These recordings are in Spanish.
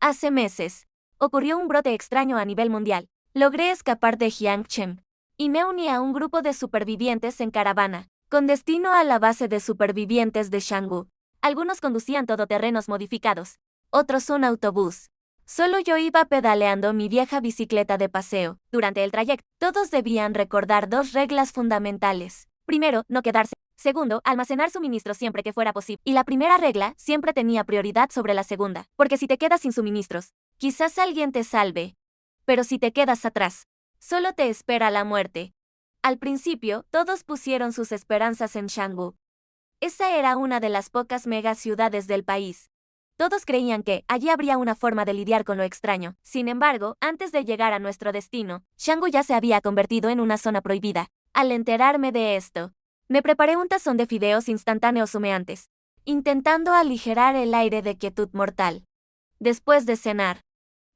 Hace meses, ocurrió un brote extraño a nivel mundial. Logré escapar de Jiangchen y me uní a un grupo de supervivientes en caravana, con destino a la base de supervivientes de Shanggu. Algunos conducían todoterrenos modificados, otros un autobús. Solo yo iba pedaleando mi vieja bicicleta de paseo. Durante el trayecto, todos debían recordar dos reglas fundamentales. Primero, no quedarse. Segundo, almacenar suministros siempre que fuera posible. Y la primera regla siempre tenía prioridad sobre la segunda, porque si te quedas sin suministros, quizás alguien te salve. Pero si te quedas atrás, solo te espera la muerte. Al principio, todos pusieron sus esperanzas en Shanggu. Esa era una de las pocas megaciudades del país. Todos creían que allí habría una forma de lidiar con lo extraño. Sin embargo, antes de llegar a nuestro destino, Shanggu ya se había convertido en una zona prohibida. Al enterarme de esto, me preparé un tazón de fideos instantáneos humeantes, intentando aligerar el aire de quietud mortal. Después de cenar,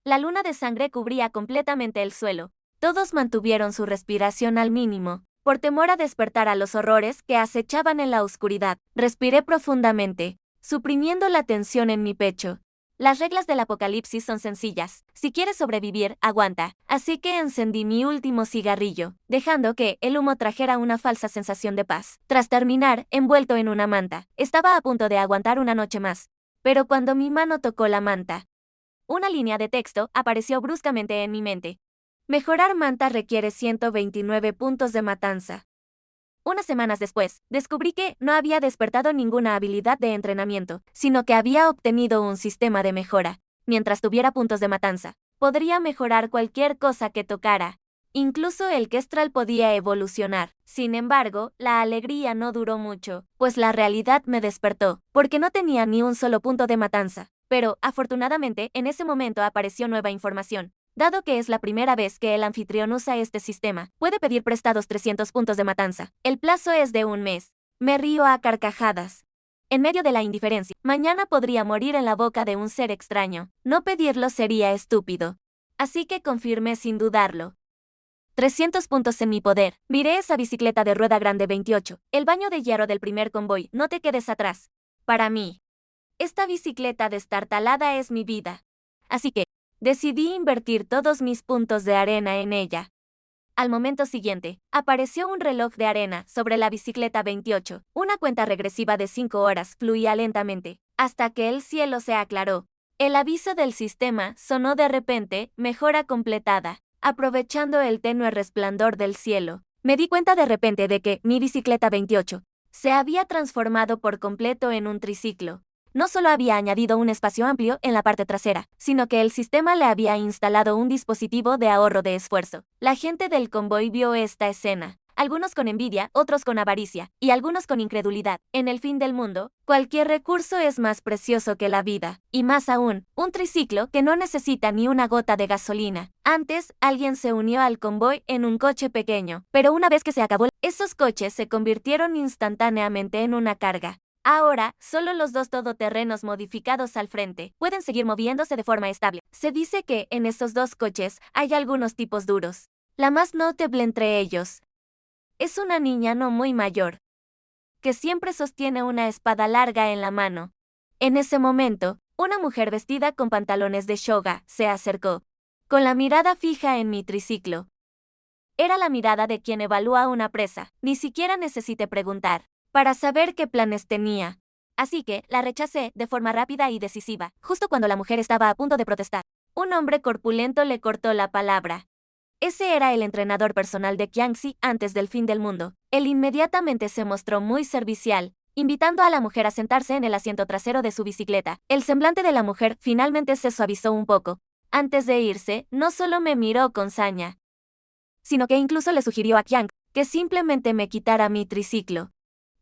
la luna de sangre cubría completamente el suelo. Todos mantuvieron su respiración al mínimo, por temor a despertar a los horrores que acechaban en la oscuridad. Respiré profundamente, suprimiendo la tensión en mi pecho. Las reglas del apocalipsis son sencillas. Si quieres sobrevivir, aguanta. Así que encendí mi último cigarrillo, dejando que el humo trajera una falsa sensación de paz. Tras terminar, envuelto en una manta, estaba a punto de aguantar una noche más. Pero cuando mi mano tocó la manta, una línea de texto apareció bruscamente en mi mente. Mejorar manta requiere 129 puntos de matanza. Unas semanas después, descubrí que no había despertado ninguna habilidad de entrenamiento, sino que había obtenido un sistema de mejora. Mientras tuviera puntos de matanza, podría mejorar cualquier cosa que tocara. Incluso el Kestrel podía evolucionar. Sin embargo, la alegría no duró mucho, pues la realidad me despertó, porque no tenía ni un solo punto de matanza. Pero, afortunadamente, en ese momento apareció nueva información. Dado que es la primera vez que el anfitrión usa este sistema, puede pedir prestados 300 puntos de matanza. El plazo es de un mes. Me río a carcajadas. En medio de la indiferencia, mañana podría morir en la boca de un ser extraño. No pedirlo sería estúpido. Así que confirmé sin dudarlo. 300 puntos en mi poder. Miré esa bicicleta de rueda grande 28. El baño de hierro del primer convoy. No te quedes atrás. Para mí, esta bicicleta destartalada es mi vida. Así que decidí invertir todos mis puntos de arena en ella. Al momento siguiente, apareció un reloj de arena sobre la bicicleta 28. Una cuenta regresiva de 5 horas fluía lentamente, hasta que el cielo se aclaró. El aviso del sistema sonó de repente, mejora completada. Aprovechando el tenue resplandor del cielo, me di cuenta de repente de que mi bicicleta 28 se había transformado por completo en un triciclo. No solo había añadido un espacio amplio en la parte trasera, sino que el sistema le había instalado un dispositivo de ahorro de esfuerzo. La gente del convoy vio esta escena, algunos con envidia, otros con avaricia, y algunos con incredulidad. En el fin del mundo, cualquier recurso es más precioso que la vida, y más aún, un triciclo que no necesita ni una gota de gasolina. Antes, alguien se unió al convoy en un coche pequeño, pero una vez que se acabó, esos coches se convirtieron instantáneamente en una carga. Ahora, solo los dos todoterrenos modificados al frente pueden seguir moviéndose de forma estable. Se dice que en esos dos coches hay algunos tipos duros. La más notable entre ellos es una niña no muy mayor, que siempre sostiene una espada larga en la mano. En ese momento, una mujer vestida con pantalones de shoga se acercó, con la mirada fija en mi triciclo. Era la mirada de quien evalúa una presa. Ni siquiera necesité preguntar para saber qué planes tenía. Así que la rechacé de forma rápida y decisiva, justo cuando la mujer estaba a punto de protestar. Un hombre corpulento le cortó la palabra. Ese era el entrenador personal de Qiangxi antes del fin del mundo. Él inmediatamente se mostró muy servicial, invitando a la mujer a sentarse en el asiento trasero de su bicicleta. El semblante de la mujer finalmente se suavizó un poco. Antes de irse, no solo me miró con saña, sino que incluso le sugirió a Qiang que simplemente me quitara mi triciclo.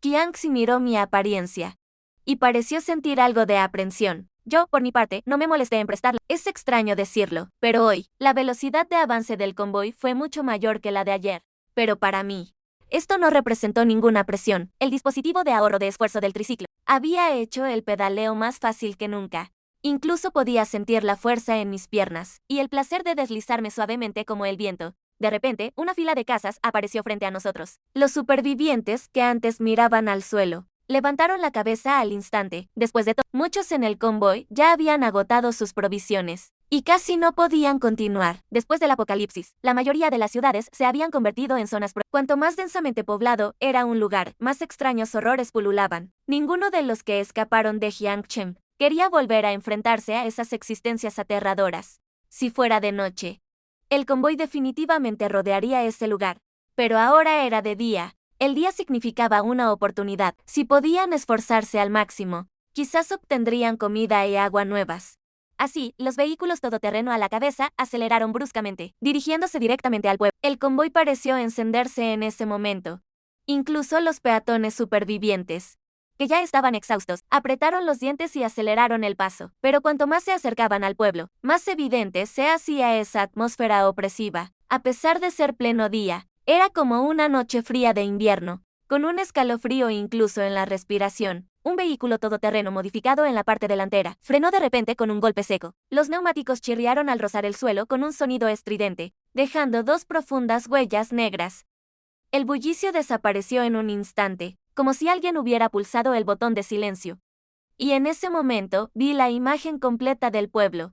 Qiangxi miró mi apariencia y pareció sentir algo de aprensión. Yo, por mi parte, no me molesté en prestarla. Es extraño decirlo, pero hoy, la velocidad de avance del convoy fue mucho mayor que la de ayer. Pero para mí, esto no representó ninguna presión. El dispositivo de ahorro de esfuerzo del triciclo había hecho el pedaleo más fácil que nunca. Incluso podía sentir la fuerza en mis piernas y el placer de deslizarme suavemente como el viento. De repente, una fila de casas apareció frente a nosotros. Los supervivientes que antes miraban al suelo Levantaron la cabeza al instante. Después de todo, muchos en el convoy ya habían agotado sus provisiones y casi no podían continuar. Después del apocalipsis, la mayoría de las ciudades se habían convertido en zonas Cuanto más densamente poblado era un lugar, más extraños horrores pululaban. Ninguno de los que escaparon de Jiangchem quería volver a enfrentarse a esas existencias aterradoras. Si fuera de noche, el convoy definitivamente rodearía ese lugar. Pero ahora era de día. El día significaba una oportunidad. Si podían esforzarse al máximo, quizás obtendrían comida y agua nuevas. Así, los vehículos todoterreno a la cabeza aceleraron bruscamente, dirigiéndose directamente al pueblo. El convoy pareció encenderse en ese momento. Incluso los peatones supervivientes, que ya estaban exhaustos, apretaron los dientes y aceleraron el paso. Pero cuanto más se acercaban al pueblo, más evidente se hacía esa atmósfera opresiva. A pesar de ser pleno día, era como una noche fría de invierno, con un escalofrío incluso en la respiración. Un vehículo todoterreno modificado en la parte delantera frenó de repente con un golpe seco. Los neumáticos chirriaron al rozar el suelo con un sonido estridente, dejando dos profundas huellas negras. El bullicio desapareció en un instante, como si alguien hubiera pulsado el botón de silencio. Y en ese momento vi la imagen completa del pueblo.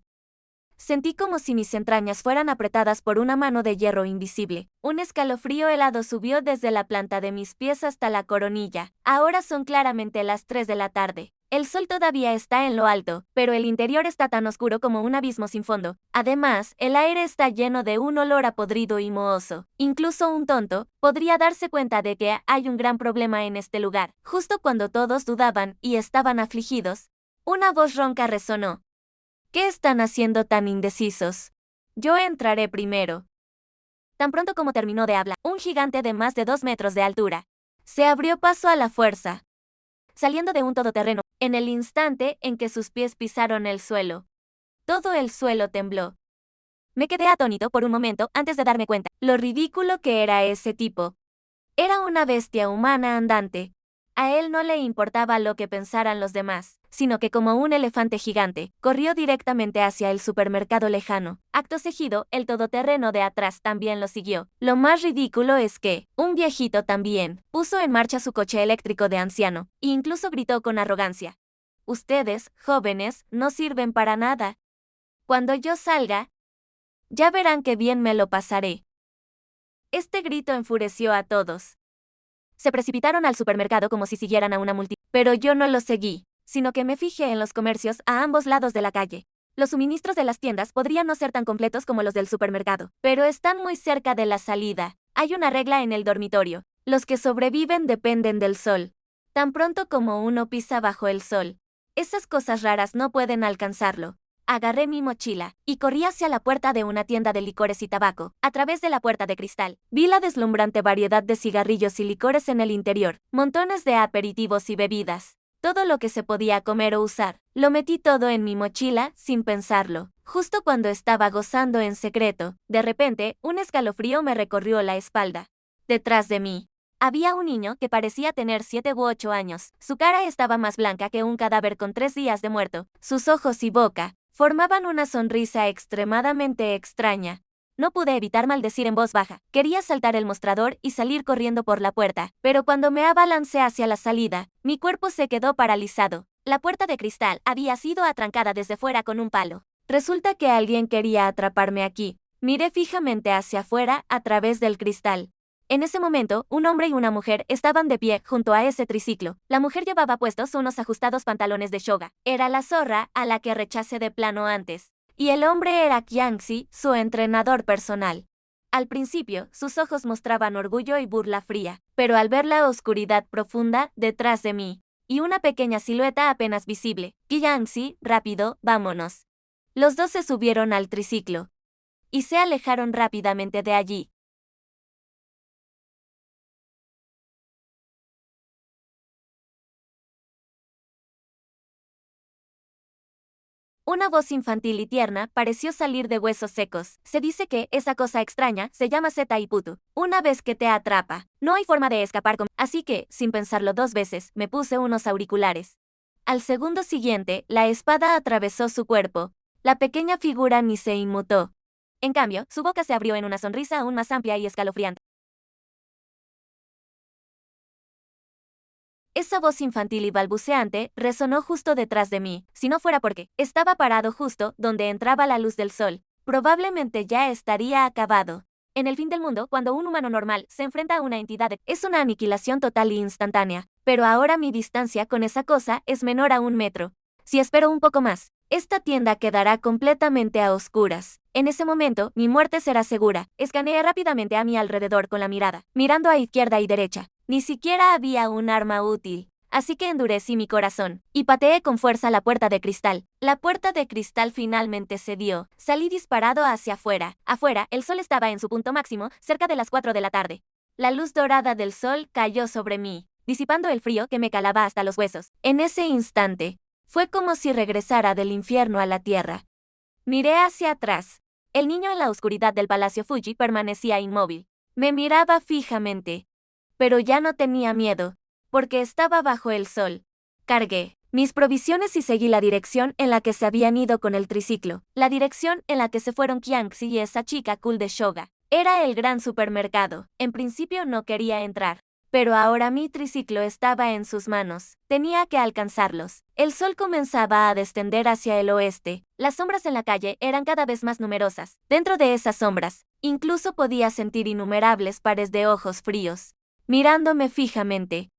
Sentí como si mis entrañas fueran apretadas por una mano de hierro invisible. Un escalofrío helado subió desde la planta de mis pies hasta la coronilla. Ahora son claramente las 3 de la tarde. El sol todavía está en lo alto, pero el interior está tan oscuro como un abismo sin fondo. Además, el aire está lleno de un olor a podrido y mohoso. Incluso un tonto podría darse cuenta de que hay un gran problema en este lugar. Justo cuando todos dudaban y estaban afligidos, una voz ronca resonó. ¿Qué están haciendo tan indecisos? Yo entraré primero. Tan pronto como terminó de hablar, un gigante de más de 2 metros de altura se abrió paso a la fuerza, saliendo de un todoterreno. En el instante en que sus pies pisaron el suelo, todo el suelo tembló. Me quedé atónito por un momento antes de darme cuenta lo ridículo que era ese tipo. Era una bestia humana andante. A él no le importaba lo que pensaran los demás, sino que como un elefante gigante, corrió directamente hacia el supermercado lejano. Acto seguido, el todoterreno de atrás también lo siguió. Lo más ridículo es que, un viejito también, puso en marcha su coche eléctrico de anciano, e incluso gritó con arrogancia. Ustedes, jóvenes, no sirven para nada. Cuando yo salga, ya verán qué bien me lo pasaré. Este grito enfureció a todos. Se precipitaron al supermercado como si siguieran a una multitud. Pero yo no los seguí, sino que me fijé en los comercios a ambos lados de la calle. Los suministros de las tiendas podrían no ser tan completos como los del supermercado, pero están muy cerca de la salida. Hay una regla en el dormitorio. Los que sobreviven dependen del sol. Tan pronto como uno pisa bajo el sol, esas cosas raras no pueden alcanzarlo. Agarré mi mochila y corrí hacia la puerta de una tienda de licores y tabaco. A través de la puerta de cristal, vi la deslumbrante variedad de cigarrillos y licores en el interior, montones de aperitivos y bebidas. Todo lo que se podía comer o usar. Lo metí todo en mi mochila, sin pensarlo. Justo cuando estaba gozando en secreto, de repente, un escalofrío me recorrió la espalda. Detrás de mí había un niño que parecía tener 7 u 8 años. Su cara estaba más blanca que un cadáver con 3 días de muerto. Sus ojos y boca formaban una sonrisa extremadamente extraña. No pude evitar maldecir en voz baja. Quería saltar el mostrador y salir corriendo por la puerta, pero cuando me abalancé hacia la salida, mi cuerpo se quedó paralizado. La puerta de cristal había sido atrancada desde fuera con un palo. Resulta que alguien quería atraparme aquí. Miré fijamente hacia afuera a través del cristal. En ese momento, un hombre y una mujer estaban de pie junto a ese triciclo. La mujer llevaba puestos unos ajustados pantalones de shoga. Era la zorra a la que rechacé de plano antes. Y el hombre era Qiangxi, su entrenador personal. Al principio, sus ojos mostraban orgullo y burla fría, pero al ver la oscuridad profunda detrás de mí, y una pequeña silueta apenas visible, Qiangxi, rápido, vámonos. Los dos se subieron al triciclo y se alejaron rápidamente de allí. Una voz infantil y tierna pareció salir de huesos secos. Se dice que esa cosa extraña se llama Zeta y Putu. Una vez que te atrapa, no hay forma de escapar Así que, sin pensarlo 2 veces, me puse unos auriculares. Al segundo siguiente, la espada atravesó su cuerpo. La pequeña figura ni se inmutó. En cambio, su boca se abrió en una sonrisa aún más amplia y escalofriante. Esa voz infantil y balbuceante resonó justo detrás de mí, si no fuera porque estaba parado justo donde entraba la luz del sol. Probablemente ya estaría acabado. En el fin del mundo, cuando un humano normal se enfrenta a una entidad, es una aniquilación total e instantánea. Pero ahora mi distancia con esa cosa es menor a 1 metro. Si espero un poco más, esta tienda quedará completamente a oscuras. En ese momento, mi muerte será segura. Escaneé rápidamente a mi alrededor con la mirada, mirando a izquierda y derecha. Ni siquiera había un arma útil. Así que endurecí mi corazón y pateé con fuerza la puerta de cristal. La puerta de cristal finalmente cedió. Salí disparado hacia afuera. Afuera, el sol estaba en su punto máximo, cerca de las 4 de la tarde. La luz dorada del sol cayó sobre mí, disipando el frío que me calaba hasta los huesos. En ese instante, fue como si regresara del infierno a la tierra. Miré hacia atrás. El niño en la oscuridad del Palacio Fuji permanecía inmóvil. Me miraba fijamente. Pero ya no tenía miedo, porque estaba bajo el sol. Cargué mis provisiones y seguí la dirección en la que se habían ido con el triciclo, la dirección en la que se fueron Qiangxi y esa chica cool de Shoga. Era el gran supermercado. En principio no quería entrar, pero ahora mi triciclo estaba en sus manos. Tenía que alcanzarlos. El sol comenzaba a descender hacia el oeste. Las sombras en la calle eran cada vez más numerosas. Dentro de esas sombras, incluso podía sentir innumerables pares de ojos fríos, mirándome fijamente.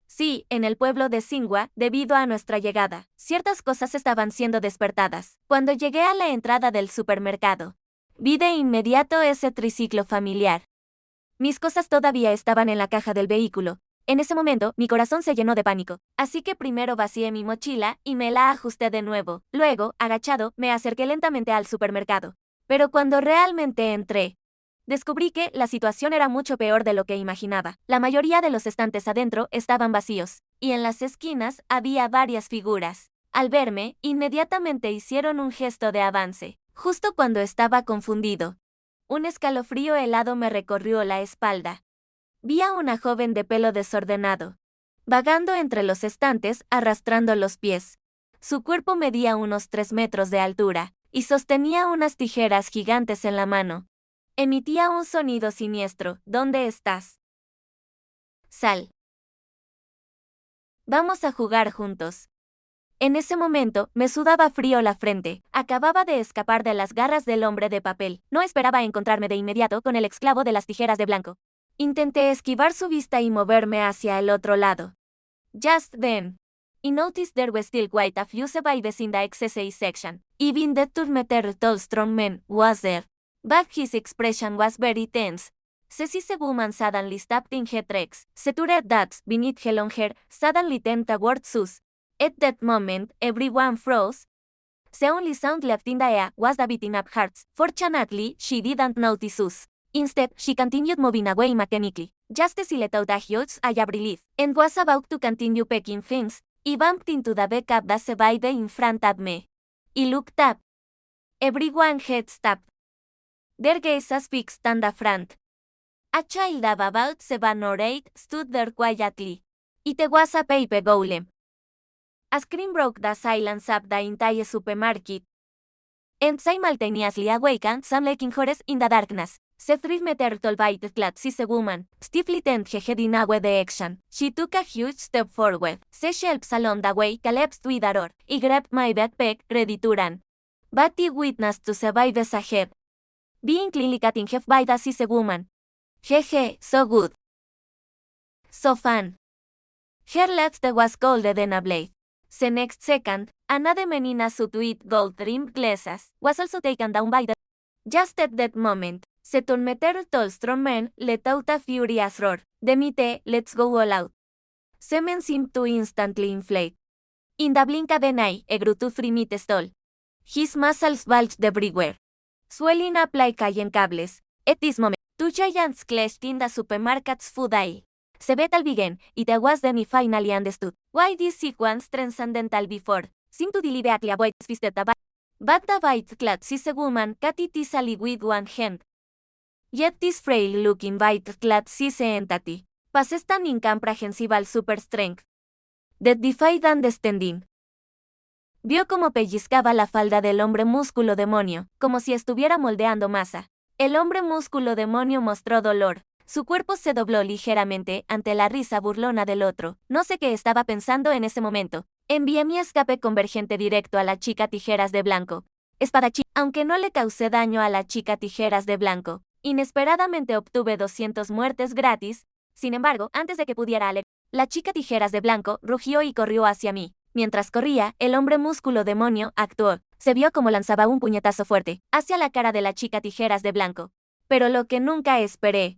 Sí, en el pueblo de Xinhua, debido a nuestra llegada, ciertas cosas estaban siendo despertadas. Cuando llegué a la entrada del supermercado, vi de inmediato ese triciclo familiar. Mis cosas todavía estaban en la caja del vehículo. En ese momento, mi corazón se llenó de pánico, así que primero vacié mi mochila y me la ajusté de nuevo. Luego, agachado, me acerqué lentamente al supermercado. Pero cuando realmente entré, descubrí que la situación era mucho peor de lo que imaginaba. La mayoría de los estantes adentro estaban vacíos, y en las esquinas había varias figuras. Al verme, inmediatamente hicieron un gesto de avance, justo cuando estaba confundido. Un escalofrío helado me recorrió la espalda. Vi a una joven de pelo desordenado, vagando entre los estantes, arrastrando los pies. Su cuerpo medía unos 3 metros de altura, y sostenía unas tijeras gigantes en la mano. Emitía un sonido siniestro. ¿Dónde estás? Sal. Vamos a jugar juntos. En ese momento, me sudaba frío la frente. Acababa de escapar de las garras del hombre de papel. No esperaba encontrarme de inmediato con el esclavo de las tijeras de blanco. Intenté esquivar su vista y moverme hacia el otro lado. Just then, I noticed there was still quite a few survivors in the exercise section. Even the two-meter tall strong man was there. But his expression was very tense. The woman suddenly stopped in her tracks. Setured that, beneath her long hair, suddenly turned towards us. At that moment, everyone froze. The only sound left in the air was the beating of hearts. Fortunately, she didn't notice us. Instead, she continued moving away mechanically. Just as she let out a huge sigh of relief, and was about to continue packing things, I bumped into the back of the survivor in front of me. I looked up. Everyone had stopped. Their gazes fixed on the front. A child of about 7 or 8 stood there quietly. It was a paper golem. A scream broke the silence of the entire supermarket, and simultaneously awakened some lurking horrors in the darkness. The 3-meter tall white-clad cis woman stiffly turned her head in our direction. She took a huge step forward. The shelves along the way collapsed with a roar. I grabbed my backpack, ready to run. But I witnessed two survivors ahead, being cleanly cut in half by the cis woman. Hehe, so good. So fun. Her laugh was colder than a blade. The next second, another man in a suit with gold-rimmed glasses was also taken down by the... Just at that moment, the 2-meter tall strong man let out a furious roar. Demite, let's go all out. The man seemed to instantly inflate. In the blink of an eye, he grew to 3 meters tall. His muscles bulged everywhere, swelling up like iron cables. At this moment, 2 giants clashed in the supermarket's food aisle. The battle began. It was then he finally understood why this sequence transcendental before seemed to deliberately avoid fisted the but the white-clad cis woman cut it easily with one hand. Yet this frail-looking white-clad cis entity possessed an incomprehensible super strength that defied understanding. Vio cómo pellizcaba la falda del hombre músculo demonio, como si estuviera moldeando masa. El hombre músculo demonio mostró dolor. Su cuerpo se dobló ligeramente ante la risa burlona del otro. No sé qué estaba pensando en ese momento. Envié mi escape convergente directo a la chica tijeras de blanco. Espadachín. Aunque no le causé daño a la chica tijeras de blanco, inesperadamente obtuve 200 muertes gratis. Sin embargo, antes de que pudiera la chica tijeras de blanco rugió y corrió hacia mí. Mientras corría, el hombre músculo demonio actuó. Se vio como lanzaba un puñetazo fuerte hacia la cara de la chica tijeras de blanco. Pero lo que nunca esperé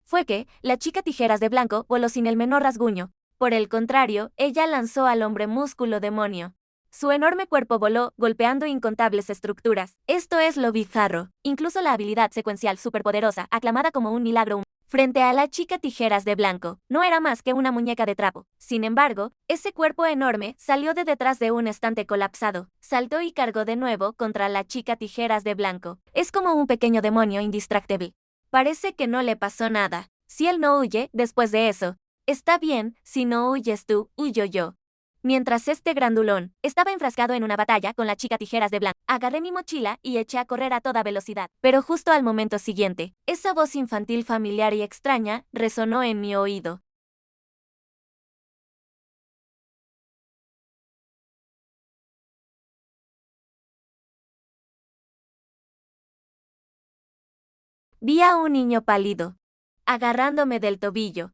fue que la chica tijeras de blanco voló sin el menor rasguño. Por el contrario, ella lanzó al hombre músculo demonio. Su enorme cuerpo voló, golpeando incontables estructuras. Esto es lo bizarro. Incluso la habilidad secuencial superpoderosa, aclamada como un milagro frente a la chica tijeras de blanco, no era más que una muñeca de trapo. Sin embargo, ese cuerpo enorme salió de detrás de un estante colapsado, saltó y cargó de nuevo contra la chica tijeras de blanco. Es como un pequeño demonio indistractable. Parece que no le pasó nada. Si él no huye, después de eso, está bien, si no huyes tú, huyo yo. Mientras este grandulón estaba enfrascado en una batalla con la chica tijeras de blanco, agarré mi mochila y eché a correr a toda velocidad. Pero justo al momento siguiente, esa voz infantil familiar y extraña resonó en mi oído. Vi a un niño pálido, agarrándome del tobillo.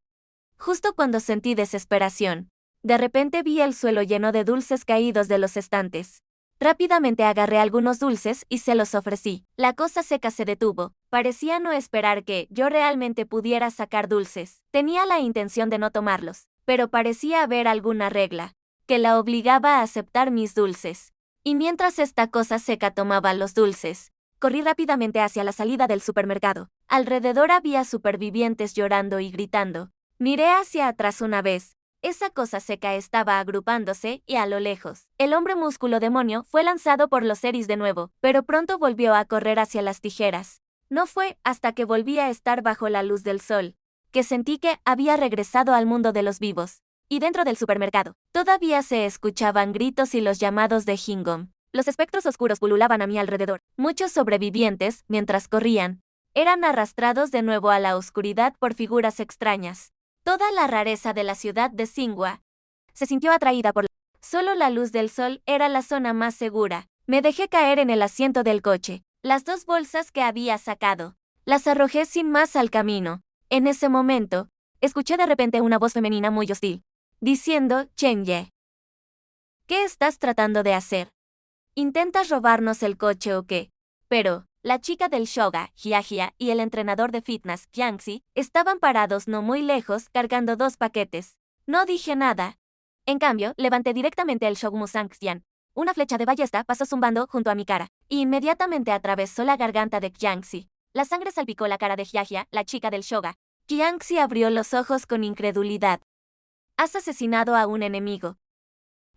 Justo cuando sentí desesperación, de repente vi el suelo lleno de dulces caídos de los estantes. Rápidamente agarré algunos dulces y se los ofrecí. La cosa seca se detuvo. Parecía no esperar que yo realmente pudiera sacar dulces. Tenía la intención de no tomarlos, pero parecía haber alguna regla que la obligaba a aceptar mis dulces. Y mientras esta cosa seca tomaba los dulces, corrí rápidamente hacia la salida del supermercado. Alrededor había supervivientes llorando y gritando. Miré hacia atrás una vez. Esa cosa seca estaba agrupándose y a lo lejos, el hombre músculo demonio fue lanzado por los seres de nuevo, pero pronto volvió a correr hacia las tijeras. No fue hasta que volví a estar bajo la luz del sol, que sentí que había regresado al mundo de los vivos. Y dentro del supermercado, todavía se escuchaban gritos y los llamados de Hingom. Los espectros oscuros pululaban a mi alrededor. Muchos sobrevivientes, mientras corrían, eran arrastrados de nuevo a la oscuridad por figuras extrañas. Toda la rareza de la ciudad de Singhua se sintió atraída por solo la luz del sol era la zona más segura. Me dejé caer en el asiento del coche. Las 2 bolsas que había sacado, las arrojé sin más al camino. En ese momento, escuché de repente una voz femenina muy hostil, diciendo, Chen-ye, ¿qué estás tratando de hacer? ¿Intentas robarnos el coche o qué? Pero la chica del Shoga, Jia, y el entrenador de fitness, Jiangxi, estaban parados no muy lejos cargando 2 paquetes. No dije nada. En cambio, levanté directamente el Shogumusang Xian. Una flecha de ballesta pasó zumbando junto a mi cara, e inmediatamente atravesó la garganta de Jiangxi. La sangre salpicó la cara de Jia, la chica del Shoga. Jiangxi abrió los ojos con incredulidad. Has asesinado a un enemigo.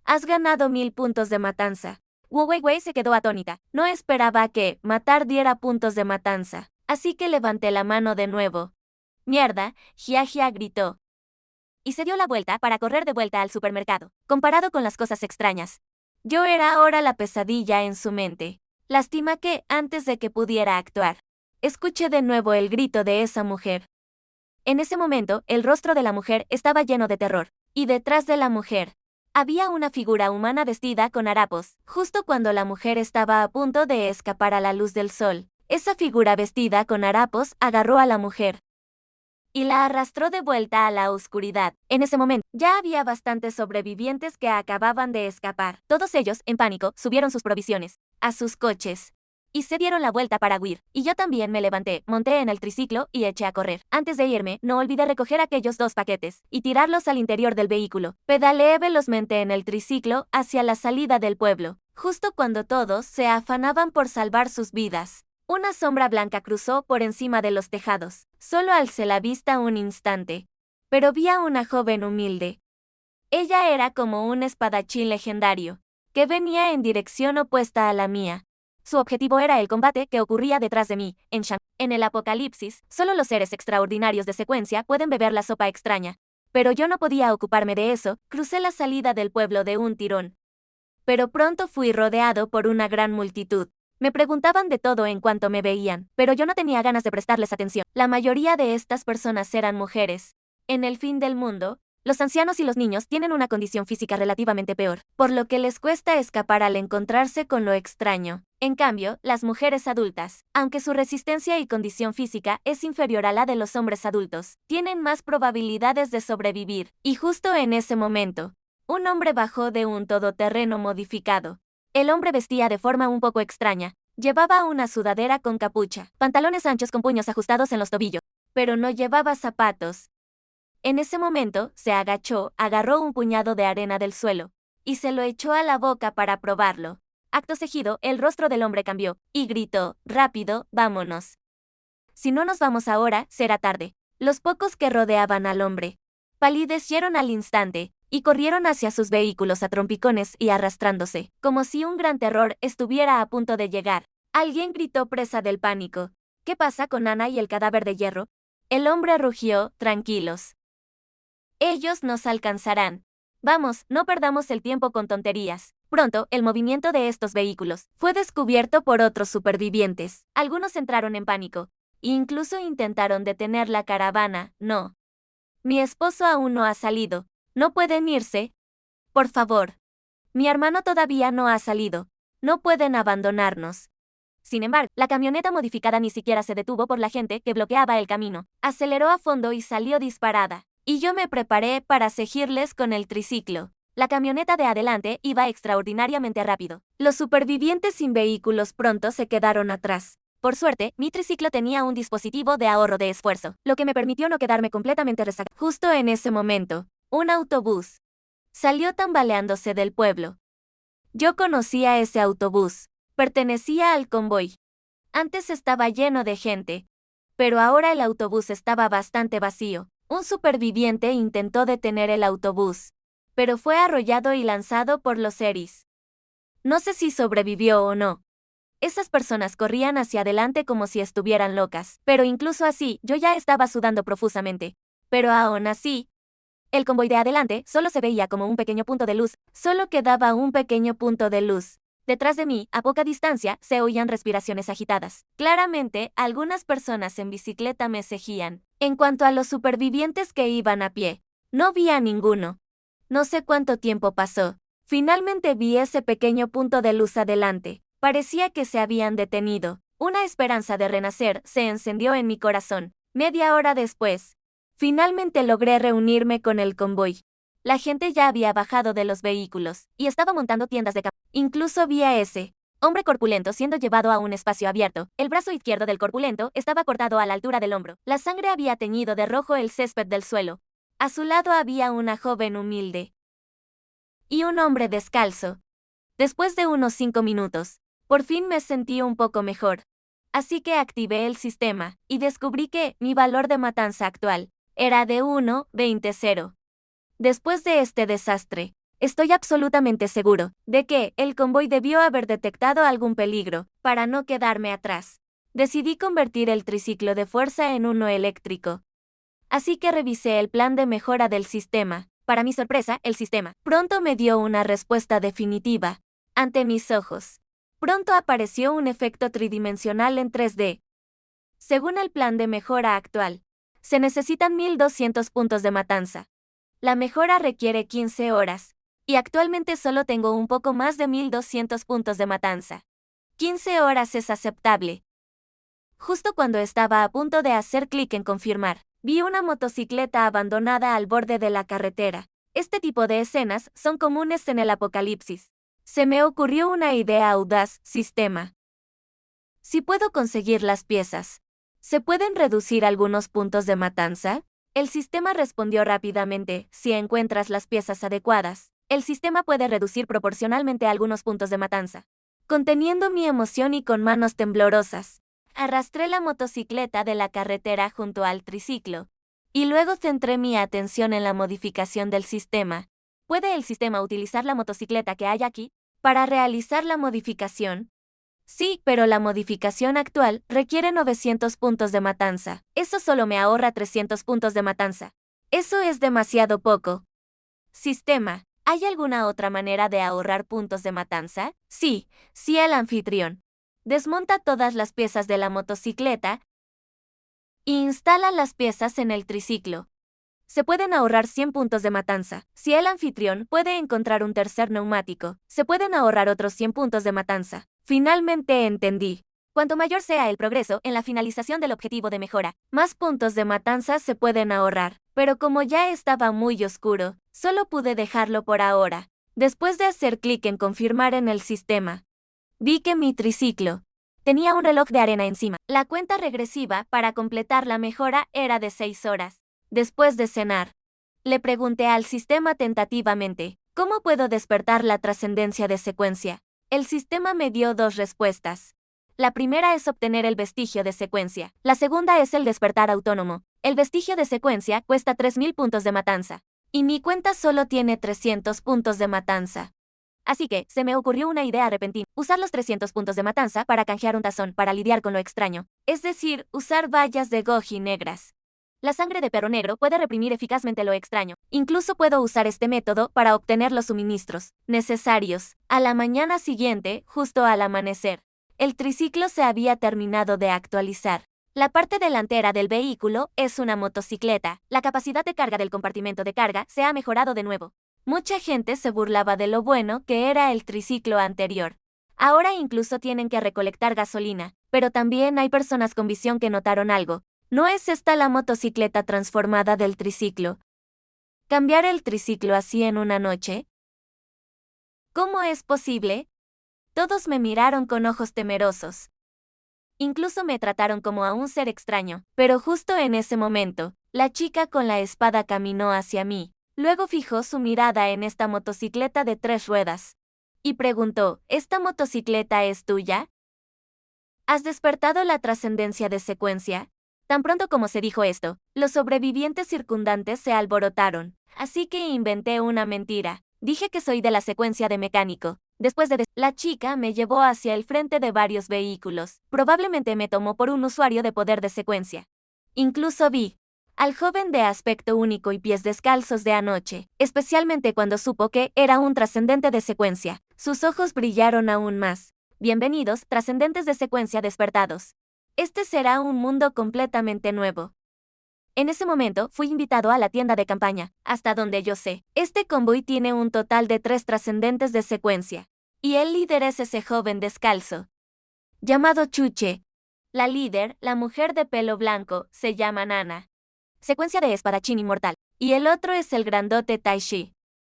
Has ganado 1000 puntos de matanza. Wu Weiwei se quedó atónita. No esperaba que matar diera puntos de matanza. Así que levanté la mano de nuevo. Mierda, Jia gritó. Y se dio la vuelta para correr de vuelta al supermercado. Comparado con las cosas extrañas, yo era ahora la pesadilla en su mente. Lástima que, antes de que pudiera actuar, escuché de nuevo el grito de esa mujer. En ese momento, el rostro de la mujer estaba lleno de terror. Y detrás de la mujer, había una figura humana vestida con harapos. Justo cuando la mujer estaba a punto de escapar a la luz del sol, esa figura vestida con harapos agarró a la mujer y la arrastró de vuelta a la oscuridad. En ese momento, ya había bastantes sobrevivientes que acababan de escapar. Todos ellos, en pánico, subieron sus provisiones a sus coches y se dieron la vuelta para huir. Y yo también me levanté, monté en el triciclo y eché a correr. Antes de irme, no olvidé recoger aquellos 2 paquetes y tirarlos al interior del vehículo. Pedaleé velozmente en el triciclo hacia la salida del pueblo. Justo cuando todos se afanaban por salvar sus vidas, una sombra blanca cruzó por encima de los tejados. Solo alcé la vista un instante, pero vi a una joven humilde. Ella era como un espadachín legendario, que venía en dirección opuesta a la mía. Su objetivo era el combate que ocurría detrás de mí, en Shang. En el apocalipsis, solo los seres extraordinarios de secuencia pueden beber la sopa extraña. Pero yo no podía ocuparme de eso, crucé la salida del pueblo de un tirón. Pero pronto fui rodeado por una gran multitud. Me preguntaban de todo en cuanto me veían, pero yo no tenía ganas de prestarles atención. La mayoría de estas personas eran mujeres. En el fin del mundo, los ancianos y los niños tienen una condición física relativamente peor, por lo que les cuesta escapar al encontrarse con lo extraño. En cambio, las mujeres adultas, aunque su resistencia y condición física es inferior a la de los hombres adultos, tienen más probabilidades de sobrevivir. Y justo en ese momento, un hombre bajó de un todoterreno modificado. El hombre vestía de forma un poco extraña. Llevaba una sudadera con capucha, pantalones anchos con puños ajustados en los tobillos, pero no llevaba zapatos. En ese momento, se agachó, agarró un puñado de arena del suelo y se lo echó a la boca para probarlo. Acto seguido, el rostro del hombre cambió y gritó: «Rápido, vámonos. Si no nos vamos ahora, será tarde». Los pocos que rodeaban al hombre palidecieron al instante y corrieron hacia sus vehículos a trompicones y arrastrándose, como si un gran terror estuviera a punto de llegar. Alguien gritó, presa del pánico: «¿Qué pasa con Ana y el cadáver de hierro?». El hombre rugió: «Tranquilos. Ellos nos alcanzarán. Vamos, no perdamos el tiempo con tonterías». Pronto, el movimiento de estos vehículos fue descubierto por otros supervivientes. Algunos entraron en pánico. Incluso intentaron detener la caravana. «No. Mi esposo aún no ha salido. ¿No pueden irse? Por favor. Mi hermano todavía no ha salido. No pueden abandonarnos». Sin embargo, la camioneta modificada ni siquiera se detuvo por la gente que bloqueaba el camino. Aceleró a fondo y salió disparada. Y yo me preparé para seguirles con el triciclo. La camioneta de adelante iba extraordinariamente rápido. Los supervivientes sin vehículos pronto se quedaron atrás. Por suerte, mi triciclo tenía un dispositivo de ahorro de esfuerzo, lo que me permitió no quedarme completamente rezagada. Justo en ese momento, un autobús salió tambaleándose del pueblo. Yo conocía ese autobús. Pertenecía al convoy. Antes estaba lleno de gente, pero ahora el autobús estaba bastante vacío. Un superviviente intentó detener el autobús, pero fue arrollado y lanzado por los seris. No sé si sobrevivió o no. Esas personas corrían hacia adelante como si estuvieran locas, pero incluso así, yo ya estaba sudando profusamente. Pero aún así, el convoy de adelante solo se veía como un pequeño punto de luz. Solo quedaba un pequeño punto de luz. Detrás de mí, a poca distancia, se oían respiraciones agitadas. Claramente, algunas personas en bicicleta me seguían. En cuanto a los supervivientes que iban a pie, no vi a ninguno. No sé cuánto tiempo pasó. Finalmente vi ese pequeño punto de luz adelante. Parecía que se habían detenido. Una esperanza de renacer se encendió en mi corazón. Media hora después, finalmente logré reunirme con el convoy. La gente ya había bajado de los vehículos y estaba montando tiendas de campaña. Incluso vi a ese hombre corpulento siendo llevado a un espacio abierto. El brazo izquierdo del corpulento estaba cortado a la altura del hombro. La sangre había teñido de rojo el césped del suelo. A su lado había una joven humilde y un hombre descalzo. Después de unos 5 minutos, por fin me sentí un poco mejor. Así que activé el sistema y descubrí que mi valor de matanza actual era de 1,20. Después de este desastre, estoy absolutamente seguro de que el convoy debió haber detectado algún peligro para no quedarme atrás. Decidí convertir el triciclo de fuerza en uno eléctrico. Así que revisé el plan de mejora del sistema. Para mi sorpresa, el sistema pronto me dio una respuesta definitiva. Ante mis ojos, pronto apareció un efecto tridimensional en 3D. Según el plan de mejora actual, se necesitan 1200 puntos de matanza. La mejora requiere 15 horas, y actualmente solo tengo un poco más de 1200 puntos de matanza. 15 horas es aceptable. Justo cuando estaba a punto de hacer clic en confirmar, vi una motocicleta abandonada al borde de la carretera. Este tipo de escenas son comunes en el apocalipsis. Se me ocurrió una idea audaz: sistema. Si puedo conseguir las piezas, ¿se pueden reducir algunos puntos de matanza? El sistema respondió rápidamente: si encuentras las piezas adecuadas, el sistema puede reducir proporcionalmente algunos puntos de matanza. Conteniendo mi emoción y con manos temblorosas, arrastré la motocicleta de la carretera junto al triciclo, y luego centré mi atención en la modificación del sistema. ¿Puede el sistema utilizar la motocicleta que hay aquí para realizar la modificación? Sí, pero la modificación actual requiere 900 puntos de matanza. Eso solo me ahorra 300 puntos de matanza. Eso es demasiado poco. Sistema, ¿hay alguna otra manera de ahorrar puntos de matanza? Sí, el anfitrión. Desmonta todas las piezas de la motocicleta e instala las piezas en el triciclo. Se pueden ahorrar 100 puntos de matanza. Si el anfitrión puede encontrar un tercer neumático, se pueden ahorrar otros 100 puntos de matanza. Finalmente entendí. Cuanto mayor sea el progreso en la finalización del objetivo de mejora, más puntos de matanza se pueden ahorrar. Pero como ya estaba muy oscuro, solo pude dejarlo por ahora. Después de hacer clic en confirmar en el sistema, vi que mi triciclo tenía un reloj de arena encima. La cuenta regresiva para completar la mejora era de 6 horas. Después de cenar, le pregunté al sistema tentativamente, ¿cómo puedo despertar la trascendencia de secuencia? El sistema me dio 2 respuestas. La primera es obtener el vestigio de secuencia. La segunda es el despertar autónomo. El vestigio de secuencia cuesta 3000 puntos de matanza. Y mi cuenta solo tiene 300 puntos de matanza. Así que, se me ocurrió una idea repentina. Usar los 300 puntos de matanza para canjear un tazón para lidiar con lo extraño. Es decir, usar vallas de goji negras. La sangre de perro negro puede reprimir eficazmente lo extraño. Incluso puedo usar este método para obtener los suministros necesarios. A la mañana siguiente, justo al amanecer, el triciclo se había terminado de actualizar. La parte delantera del vehículo es una motocicleta. La capacidad de carga del compartimento de carga se ha mejorado de nuevo. Mucha gente se burlaba de lo bueno que era el triciclo anterior. Ahora incluso tienen que recolectar gasolina, pero también hay personas con visión que notaron algo. ¿No es esta la motocicleta transformada del triciclo? ¿Cambiar el triciclo así en una noche? ¿Cómo es posible? Todos me miraron con ojos temerosos. Incluso me trataron como a un ser extraño, pero justo en ese momento, la chica con la espada caminó hacia mí. Luego fijó su mirada en esta motocicleta de 3 ruedas. Y preguntó, ¿esta motocicleta es tuya? ¿Has despertado la trascendencia de secuencia? Tan pronto como se dijo esto, los sobrevivientes circundantes se alborotaron. Así que inventé una mentira. Dije que soy de la secuencia de mecánico. Después de la chica me llevó hacia el frente de varios vehículos. Probablemente me tomó por un usuario de poder de secuencia. Incluso vi al joven de aspecto único y pies descalzos de anoche, especialmente cuando supo que era un trascendente de secuencia. Sus ojos brillaron aún más. Bienvenidos, trascendentes de secuencia despertados. Este será un mundo completamente nuevo. En ese momento, fui invitado a la tienda de campaña. Hasta donde yo sé, este convoy tiene un total de 3 trascendentes de secuencia. Y el líder es ese joven descalzo, llamado Chuche. La líder, la mujer de pelo blanco, se llama Nana. Secuencia de espadachín inmortal. Y el otro es el grandote Taishi.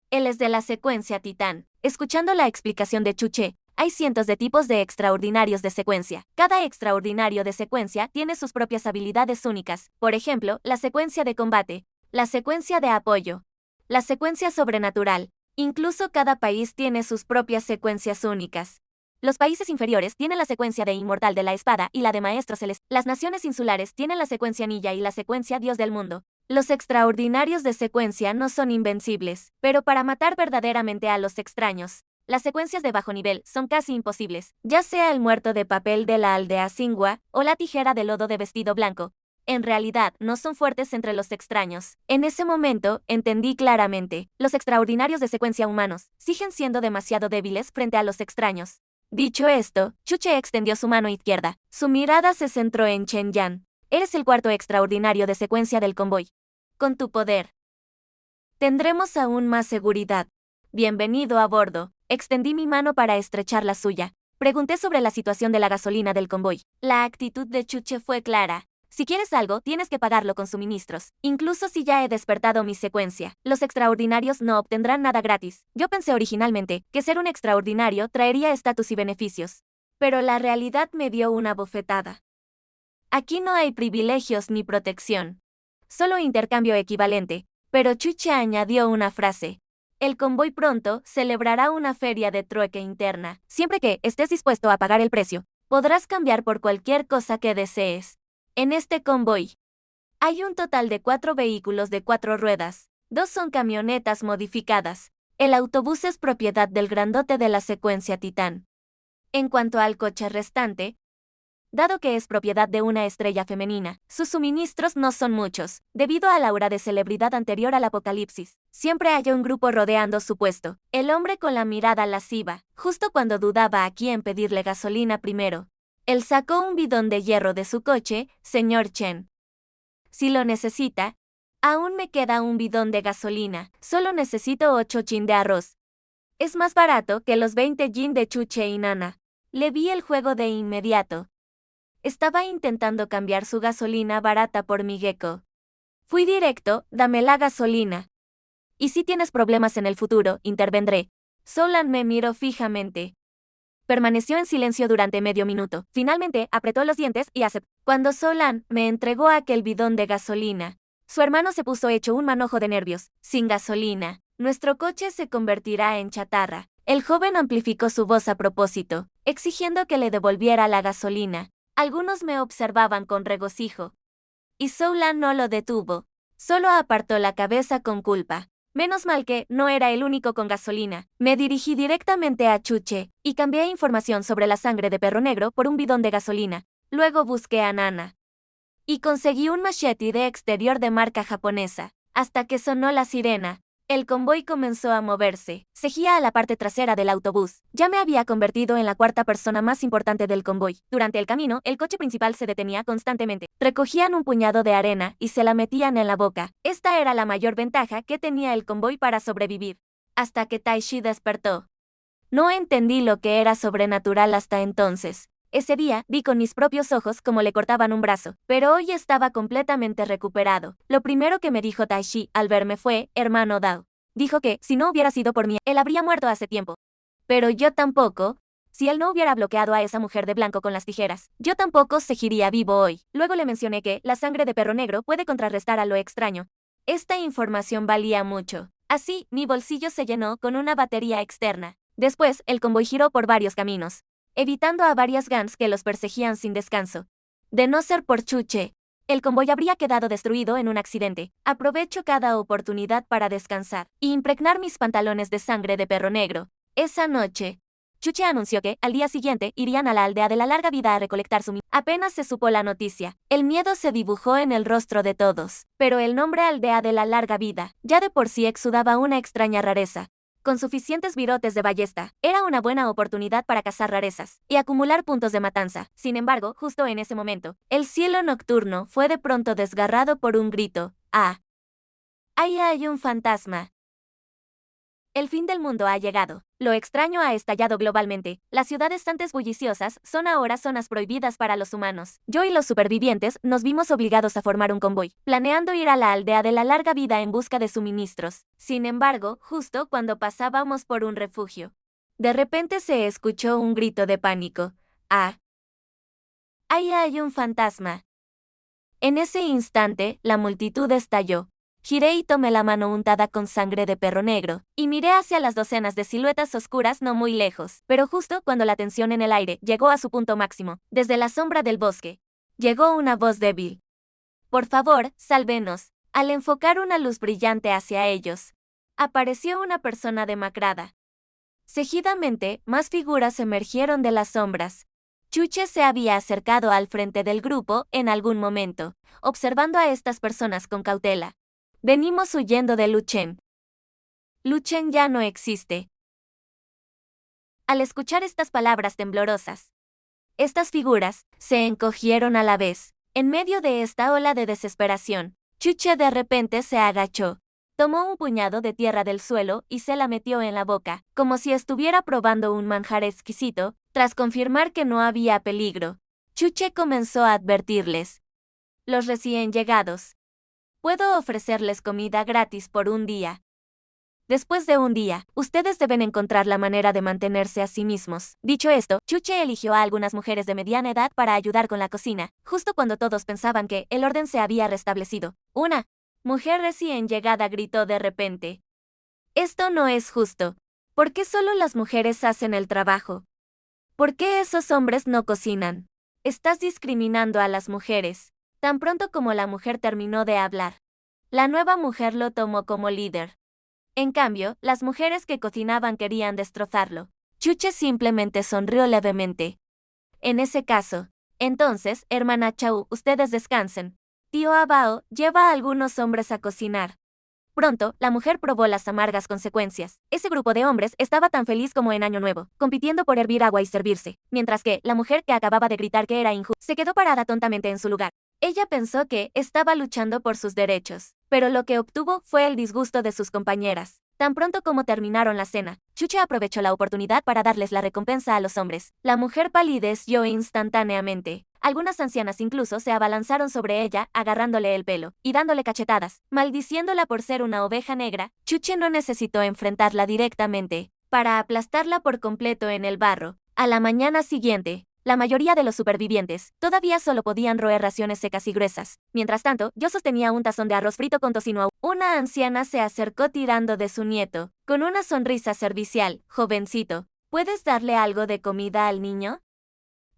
Él es de la secuencia Titán. Escuchando la explicación de Chuche, hay cientos de tipos de extraordinarios de secuencia. Cada extraordinario de secuencia tiene sus propias habilidades únicas. Por ejemplo, la secuencia de combate, la secuencia de apoyo, la secuencia sobrenatural. Incluso cada país tiene sus propias secuencias únicas. Los países inferiores tienen la secuencia de Inmortal de la Espada y la de Maestro Celestial. Las naciones insulares tienen la secuencia Ninja y la secuencia Dios del Mundo. Los extraordinarios de secuencia no son invencibles, pero para matar verdaderamente a los extraños, las secuencias de bajo nivel son casi imposibles, ya sea el muerto de papel de la aldea Singua o la tijera de lodo de vestido blanco. En realidad, no son fuertes entre los extraños. En ese momento, entendí claramente, los extraordinarios de secuencia humanos siguen siendo demasiado débiles frente a los extraños. Dicho esto, Chuche extendió su mano izquierda. Su mirada se centró en Chen Yan. Eres el cuarto extraordinario de secuencia del convoy. Con tu poder, tendremos aún más seguridad. Bienvenido a bordo. Extendí mi mano para estrechar la suya. Pregunté sobre la situación de la gasolina del convoy. La actitud de Chuche fue clara. Si quieres algo, tienes que pagarlo con suministros. Incluso si ya he despertado mi secuencia, los extraordinarios no obtendrán nada gratis. Yo pensé originalmente que ser un extraordinario traería estatus y beneficios. Pero la realidad me dio una bofetada. Aquí no hay privilegios ni protección. Solo intercambio equivalente. Pero Chuche añadió una frase. El convoy pronto celebrará una feria de trueque interna. Siempre que estés dispuesto a pagar el precio, podrás cambiar por cualquier cosa que desees. En este convoy hay un total de 4 vehículos de 4 ruedas. 2 son camionetas modificadas. El autobús es propiedad del grandote de la secuencia Titán. En cuanto al coche restante, dado que es propiedad de una estrella femenina, sus suministros no son muchos, debido al aura de celebridad anterior al apocalipsis. Siempre hay un grupo rodeando su puesto. El hombre con la mirada lasciva, justo cuando dudaba a quién pedirle gasolina primero. Él sacó un bidón de hierro de su coche, señor Chen. Si lo necesita. Aún me queda un bidón de gasolina. Solo necesito 8 jin de arroz. Es más barato que los 20 jin de chuche y nana. Le vi el juego de inmediato. Estaba intentando cambiar su gasolina barata por mi gecko. Fui directo, dame la gasolina. Y si tienes problemas en el futuro, intervendré. Solan me miró fijamente. Permaneció en silencio durante medio minuto. Finalmente, apretó los dientes y aceptó. Cuando Solan me entregó aquel bidón de gasolina, su hermano se puso hecho un manojo de nervios. Sin gasolina, nuestro coche se convertirá en chatarra. El joven amplificó su voz a propósito, exigiendo que le devolviera la gasolina. Algunos me observaban con regocijo. Y Solan no lo detuvo. Solo apartó la cabeza con culpa. Menos mal que no era el único con gasolina. Me dirigí directamente a Chuche y cambié información sobre la sangre de perro negro por un bidón de gasolina. Luego busqué a Nana. Y conseguí un machete de exterior de marca japonesa. Hasta que sonó la sirena, el convoy comenzó a moverse. Seguía a la parte trasera del autobús. Ya me había convertido en la cuarta persona más importante del convoy. Durante el camino, el coche principal se detenía constantemente. Recogían un puñado de arena y se la metían en la boca. Esta era la mayor ventaja que tenía el convoy para sobrevivir. Hasta que Taishi despertó. No entendí lo que era sobrenatural hasta entonces. Ese día, vi con mis propios ojos cómo le cortaban un brazo, pero hoy estaba completamente recuperado. Lo primero que me dijo Taishi al verme fue, hermano Dao. Dijo que, si no hubiera sido por mí, él habría muerto hace tiempo. Pero yo tampoco. Si él no hubiera bloqueado a esa mujer de blanco con las tijeras, yo tampoco seguiría vivo hoy. Luego le mencioné que la sangre de perro negro puede contrarrestar a lo extraño. Esta información valía mucho. Así, mi bolsillo se llenó con una batería externa. Después, el convoy giró por varios caminos, evitando a varias gangs que los perseguían sin descanso. De no ser por Chuche, el convoy habría quedado destruido en un accidente. Aprovecho cada oportunidad para descansar y impregnar mis pantalones de sangre de perro negro. Esa noche, Chuche anunció que, al día siguiente, irían a la aldea de la larga vida a recolectar su Apenas se supo la noticia, el miedo se dibujó en el rostro de todos. Pero el nombre aldea de la larga vida, ya de por sí exudaba una extraña rareza. Con suficientes virotes de ballesta, era una buena oportunidad para cazar rarezas y acumular puntos de matanza. Sin embargo, justo en ese momento, el cielo nocturno fue de pronto desgarrado por un grito. ¡Ah! ¡Ahí hay un fantasma! El fin del mundo ha llegado. Lo extraño ha estallado globalmente. Las ciudades antes bulliciosas son ahora zonas prohibidas para los humanos. Yo y los supervivientes nos vimos obligados a formar un convoy, planeando ir a la aldea de la larga vida en busca de suministros. Sin embargo, justo cuando pasábamos por un refugio, de repente se escuchó un grito de pánico. ¡Ah! ¡Ahí hay un fantasma! En ese instante, la multitud estalló. Giré y tomé la mano untada con sangre de perro negro, y miré hacia las docenas de siluetas oscuras no muy lejos. Pero justo cuando la tensión en el aire llegó a su punto máximo, desde la sombra del bosque, llegó una voz débil. Por favor, sálvenos. Al enfocar una luz brillante hacia ellos, apareció una persona demacrada. Seguidamente, más figuras emergieron de las sombras. Chuche se había acercado al frente del grupo en algún momento, observando a estas personas con cautela. Venimos huyendo de Luchen. Luchen ya no existe. Al escuchar estas palabras temblorosas, estas figuras se encogieron a la vez. En medio de esta ola de desesperación, Chuche de repente se agachó, tomó un puñado de tierra del suelo y se la metió en la boca, como si estuviera probando un manjar exquisito. Tras confirmar que no había peligro, Chuche comenzó a advertirles. Los recién llegados. Puedo ofrecerles comida gratis por un día. Después de un día, ustedes deben encontrar la manera de mantenerse a sí mismos. Dicho esto, Chuche eligió a algunas mujeres de mediana edad para ayudar con la cocina, justo cuando todos pensaban que el orden se había restablecido. Una mujer recién llegada gritó de repente. Esto no es justo. ¿Por qué solo las mujeres hacen el trabajo? ¿Por qué esos hombres no cocinan? Estás discriminando a las mujeres. Tan pronto como la mujer terminó de hablar, la nueva mujer lo tomó como líder. En cambio, las mujeres que cocinaban querían destrozarlo. Chuche simplemente sonrió levemente. En ese caso, entonces, hermana Chau, ustedes descansen. Tío Abao, lleva a algunos hombres a cocinar. Pronto, la mujer probó las amargas consecuencias. Ese grupo de hombres estaba tan feliz como en Año Nuevo, compitiendo por hervir agua y servirse, mientras que la mujer que acababa de gritar que era injusto se quedó parada tontamente en su lugar. Ella pensó que estaba luchando por sus derechos, pero lo que obtuvo fue el disgusto de sus compañeras. Tan pronto como terminaron la cena, Chuche aprovechó la oportunidad para darles la recompensa a los hombres. La mujer palideció instantáneamente. Algunas ancianas incluso se abalanzaron sobre ella, agarrándole el pelo y dándole cachetadas, maldiciéndola por ser una oveja negra. Chuche no necesitó enfrentarla directamente para aplastarla por completo en el barro. A la mañana siguiente, la mayoría de los supervivientes todavía solo podían roer raciones secas y gruesas. Mientras tanto, yo sostenía un tazón de arroz frito con tocino. Una anciana se acercó tirando de su nieto, con una sonrisa servicial. Jovencito, ¿puedes darle algo de comida al niño?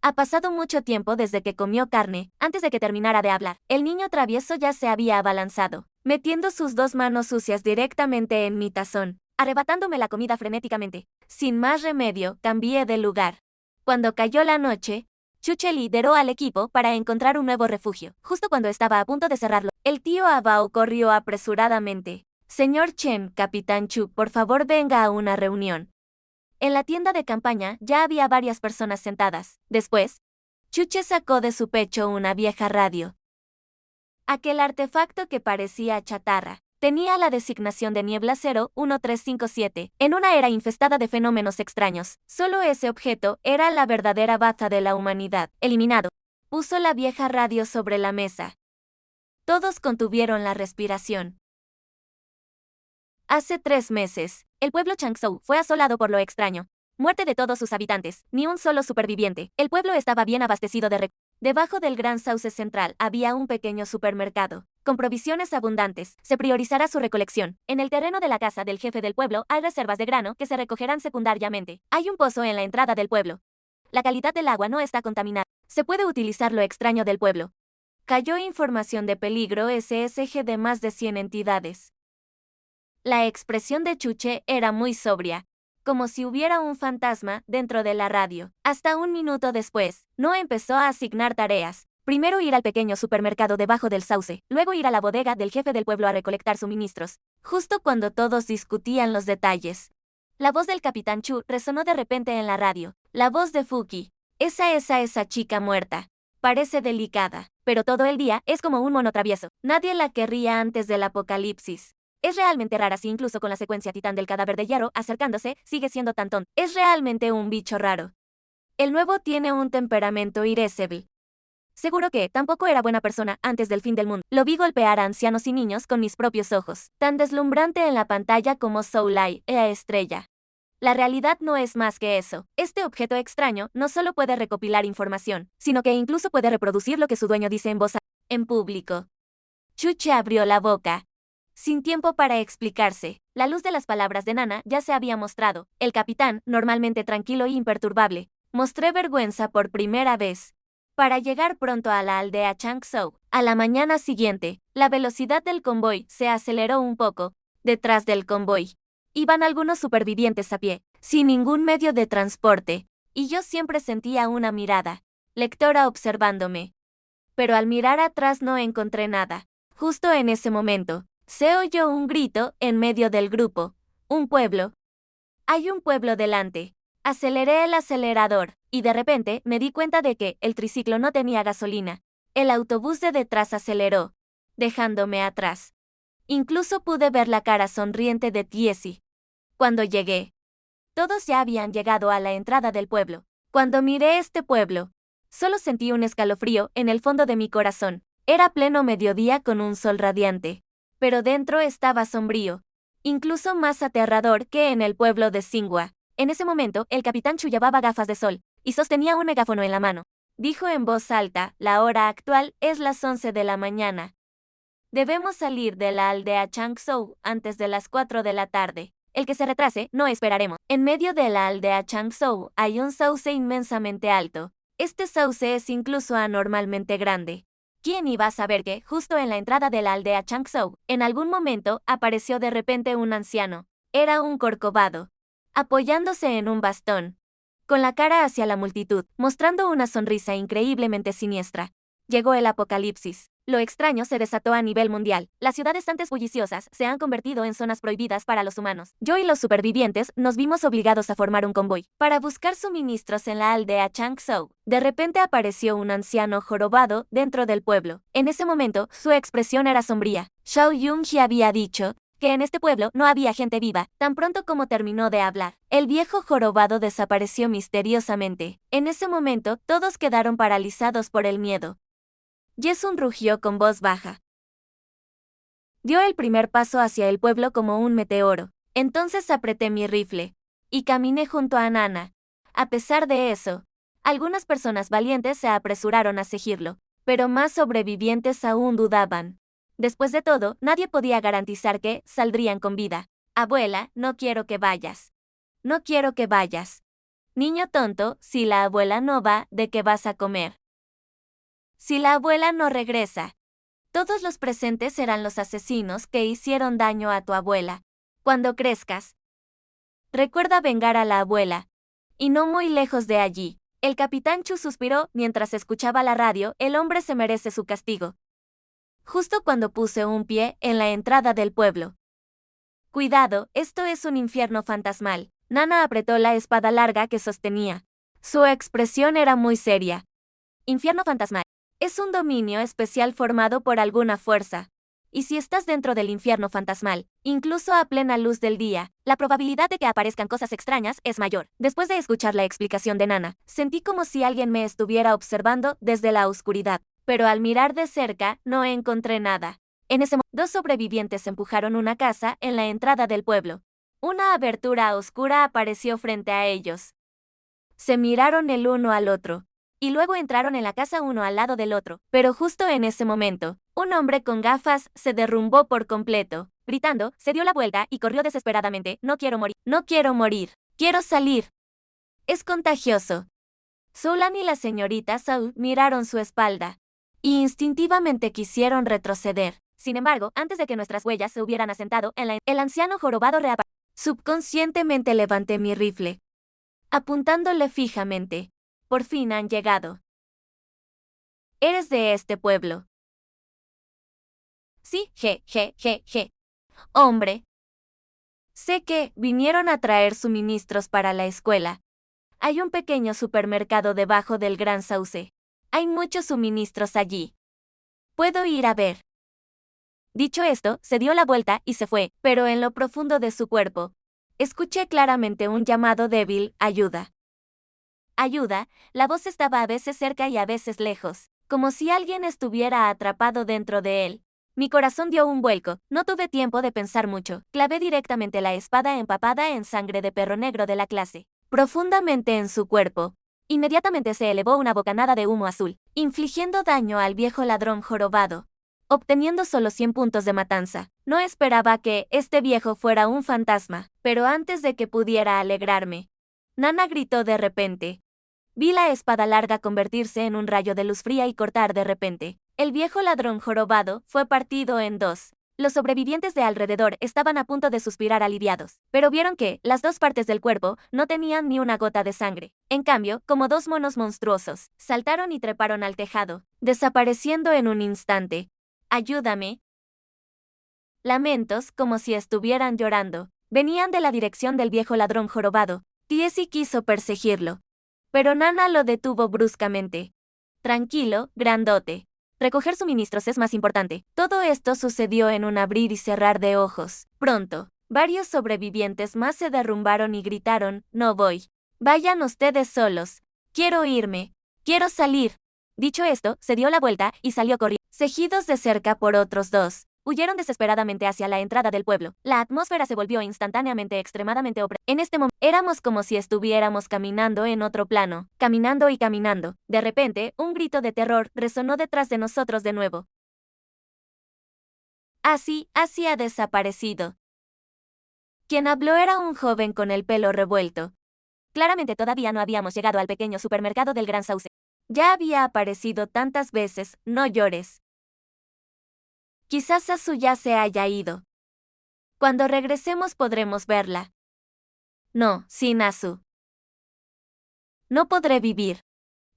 Ha pasado mucho tiempo desde que comió carne. Antes de que terminara de hablar, el niño travieso ya se había abalanzado, metiendo sus dos manos sucias directamente en mi tazón, arrebatándome la comida frenéticamente. Sin más remedio, cambié de lugar. Cuando cayó la noche, Chuche lideró al equipo para encontrar un nuevo refugio. Justo cuando estaba a punto de cerrarlo, el tío Abao corrió apresuradamente. Señor Chen, Capitán Chu, por favor venga a una reunión. En la tienda de campaña ya había varias personas sentadas. Después, Chuche sacó de su pecho una vieja radio. Aquel artefacto que parecía chatarra tenía la designación de Niebla 01357. En una era infestada de fenómenos extraños, solo ese objeto era la verdadera baza de la humanidad. Eliminado. Puso la vieja radio sobre la mesa. Todos contuvieron la respiración. Hace 3 meses, el pueblo Changsou fue asolado por lo extraño. Muerte de todos sus habitantes, ni un solo superviviente. El pueblo estaba bien abastecido de recursos. Debajo del gran sauce central había un pequeño supermercado, con provisiones abundantes. Se priorizará su recolección. En el terreno de la casa del jefe del pueblo hay reservas de grano que se recogerán secundariamente. Hay un pozo en la entrada del pueblo. La calidad del agua no está contaminada. Se puede utilizar lo extraño del pueblo. Cayó información de peligro SSG de más de 100 entidades. La expresión de Chuche era muy sobria, como si hubiera un fantasma dentro de la radio. Hasta un minuto después, No empezó a asignar tareas. Primero ir al pequeño supermercado debajo del sauce, luego ir a la bodega del jefe del pueblo a recolectar suministros. Justo cuando todos discutían los detalles, la voz del Capitán Chu resonó de repente en la radio. La voz de Fuki. Esa chica muerta. Parece delicada, pero todo el día es como un mono travieso. Nadie la querría antes del apocalipsis. Es realmente rara si incluso con la secuencia titán del cadáver de Yaro acercándose, sigue siendo tan tonto. Es realmente un bicho raro. El nuevo tiene un temperamento irascible. Seguro que tampoco era buena persona antes del fin del mundo. Lo vi golpear a ancianos y niños con mis propios ojos, tan deslumbrante en la pantalla como Soulai, estrella. La realidad no es más que eso. Este objeto extraño no solo puede recopilar información, sino que incluso puede reproducir lo que su dueño dice en voz alta, en público. Chuche abrió la boca. Sin tiempo para explicarse, la luz de las palabras de Nana ya se había mostrado. El capitán, normalmente tranquilo e imperturbable, mostré vergüenza por primera vez. Para llegar pronto a la aldea Changsou, a la mañana siguiente, la velocidad del convoy se aceleró un poco. Detrás del convoy iban algunos supervivientes a pie, sin ningún medio de transporte, y yo siempre sentía una mirada lectora observándome. Pero al mirar atrás no encontré nada. Justo en ese momento, se oyó un grito en medio del grupo. ¡Un pueblo! Hay un pueblo delante. Aceleré el acelerador, y de repente me di cuenta de que el triciclo no tenía gasolina. El autobús de detrás aceleró, dejándome atrás. Incluso pude ver la cara sonriente de Tiesi. Cuando llegué, todos ya habían llegado a la entrada del pueblo. Cuando miré este pueblo, solo sentí un escalofrío en el fondo de mi corazón. Era pleno mediodía con un sol radiante. Pero dentro estaba sombrío, incluso más aterrador que en el pueblo de Xinhua. En ese momento, el capitán Chu llevaba gafas de sol, y sostenía un megáfono en la mano. Dijo en voz alta, la hora actual es las 11 de la mañana. Debemos salir de la aldea Changsou antes de las 4 de la tarde. El que se retrase, no esperaremos. En medio de la aldea Changsou hay un sauce inmensamente alto. Este sauce es incluso anormalmente grande. ¿Quién iba a saber que, justo en la entrada de la aldea Changsou, en algún momento apareció de repente un anciano? Era un corcovado, apoyándose en un bastón, con la cara hacia la multitud, mostrando una sonrisa increíblemente siniestra. Llegó el apocalipsis. Lo extraño se desató a nivel mundial. Las ciudades antes bulliciosas se han convertido en zonas prohibidas para los humanos. Yo y los supervivientes nos vimos obligados a formar un convoy para buscar suministros en la aldea Changsou. De repente apareció un anciano jorobado dentro del pueblo. En ese momento, su expresión era sombría. Xiao Yunji había dicho que en este pueblo no había gente viva. Tan pronto como terminó de hablar, el viejo jorobado desapareció misteriosamente. En ese momento, todos quedaron paralizados por el miedo. Yesun rugió con voz baja. Dio el primer paso hacia el pueblo como un meteoro. Entonces apreté mi rifle y caminé junto a Nana. A pesar de eso, algunas personas valientes se apresuraron a seguirlo, pero más sobrevivientes aún dudaban. Después de todo, nadie podía garantizar que saldrían con vida. Abuela, no quiero que vayas. No quiero que vayas. Niño tonto, si la abuela no va, ¿de qué vas a comer? Si la abuela no regresa, todos los presentes serán los asesinos que hicieron daño a tu abuela. Cuando crezcas, recuerda vengar a la abuela. Y no muy lejos de allí. El capitán Chu suspiró mientras escuchaba la radio. El hombre se merece su castigo. Justo cuando puse un pie en la entrada del pueblo. Cuidado, esto es un infierno fantasmal. Nana apretó la espada larga que sostenía. Su expresión era muy seria. Infierno fantasmal. Es un dominio especial formado por alguna fuerza. Y si estás dentro del infierno fantasmal, incluso a plena luz del día, la probabilidad de que aparezcan cosas extrañas es mayor. Después de escuchar la explicación de Nana, sentí como si alguien me estuviera observando desde la oscuridad. Pero al mirar de cerca, no encontré nada. En ese momento, dos sobrevivientes empujaron una casa en la entrada del pueblo. Una abertura oscura apareció frente a ellos. Se miraron el uno al otro. Y luego entraron en la casa uno al lado del otro. Pero justo en ese momento, un hombre con gafas se derrumbó por completo. Gritando, se dio la vuelta y corrió desesperadamente. No quiero morir. No quiero morir. Quiero salir. Es contagioso. Sulan y la señorita Zhou miraron su espalda. Y instintivamente quisieron retroceder. Sin embargo, antes de que nuestras huellas se hubieran asentado en el anciano jorobado reapareció. Subconscientemente levanté mi rifle, apuntándole fijamente. Por fin han llegado. ¿Eres de este pueblo? Sí, je. Hombre. Sé que vinieron a traer suministros para la escuela. Hay un pequeño supermercado debajo del Gran Sauce. Hay muchos suministros allí. Puedo ir a ver. Dicho esto, se dio la vuelta y se fue, pero en lo profundo de su cuerpo, escuché claramente un llamado débil, ayuda. Ayuda, la voz estaba a veces cerca y a veces lejos, como si alguien estuviera atrapado dentro de él. Mi corazón dio un vuelco, no tuve tiempo de pensar mucho, clavé directamente la espada empapada en sangre de perro negro de la clase, profundamente en su cuerpo. Inmediatamente se elevó una bocanada de humo azul, infligiendo daño al viejo ladrón jorobado, obteniendo solo 100 puntos de matanza. No esperaba que este viejo fuera un fantasma, pero antes de que pudiera alegrarme, Nana gritó de repente. Vi la espada larga convertirse en un rayo de luz fría y cortar de repente. El viejo ladrón jorobado fue partido en dos. Los sobrevivientes de alrededor estaban a punto de suspirar aliviados, pero vieron que las dos partes del cuerpo no tenían ni una gota de sangre. En cambio, como dos monos monstruosos, saltaron y treparon al tejado, desapareciendo en un instante. Ayúdame. Lamentos, como si estuvieran llorando, venían de la dirección del viejo ladrón jorobado. Tiesi quiso perseguirlo, pero Nana lo detuvo bruscamente. Tranquilo, grandote. Recoger suministros es más importante. Todo esto sucedió en un abrir y cerrar de ojos. Pronto, varios sobrevivientes más se derrumbaron y gritaron, no voy. Vayan ustedes solos. Quiero irme. Quiero salir. Dicho esto, se dio la vuelta y salió corriendo, seguidos de cerca por otros dos. Huyeron desesperadamente hacia la entrada del pueblo. La atmósfera se volvió instantáneamente extremadamente opresiva. En este momento, éramos como si estuviéramos caminando en otro plano, caminando y caminando. De repente, un grito de terror resonó detrás de nosotros de nuevo. Así ha desaparecido. Quien habló era un joven con el pelo revuelto. Claramente todavía no habíamos llegado al pequeño supermercado del Gran Sauce. Ya había aparecido tantas veces, no llores. Quizás Asu ya se haya ido. Cuando regresemos podremos verla. No, sin Asu. No podré vivir.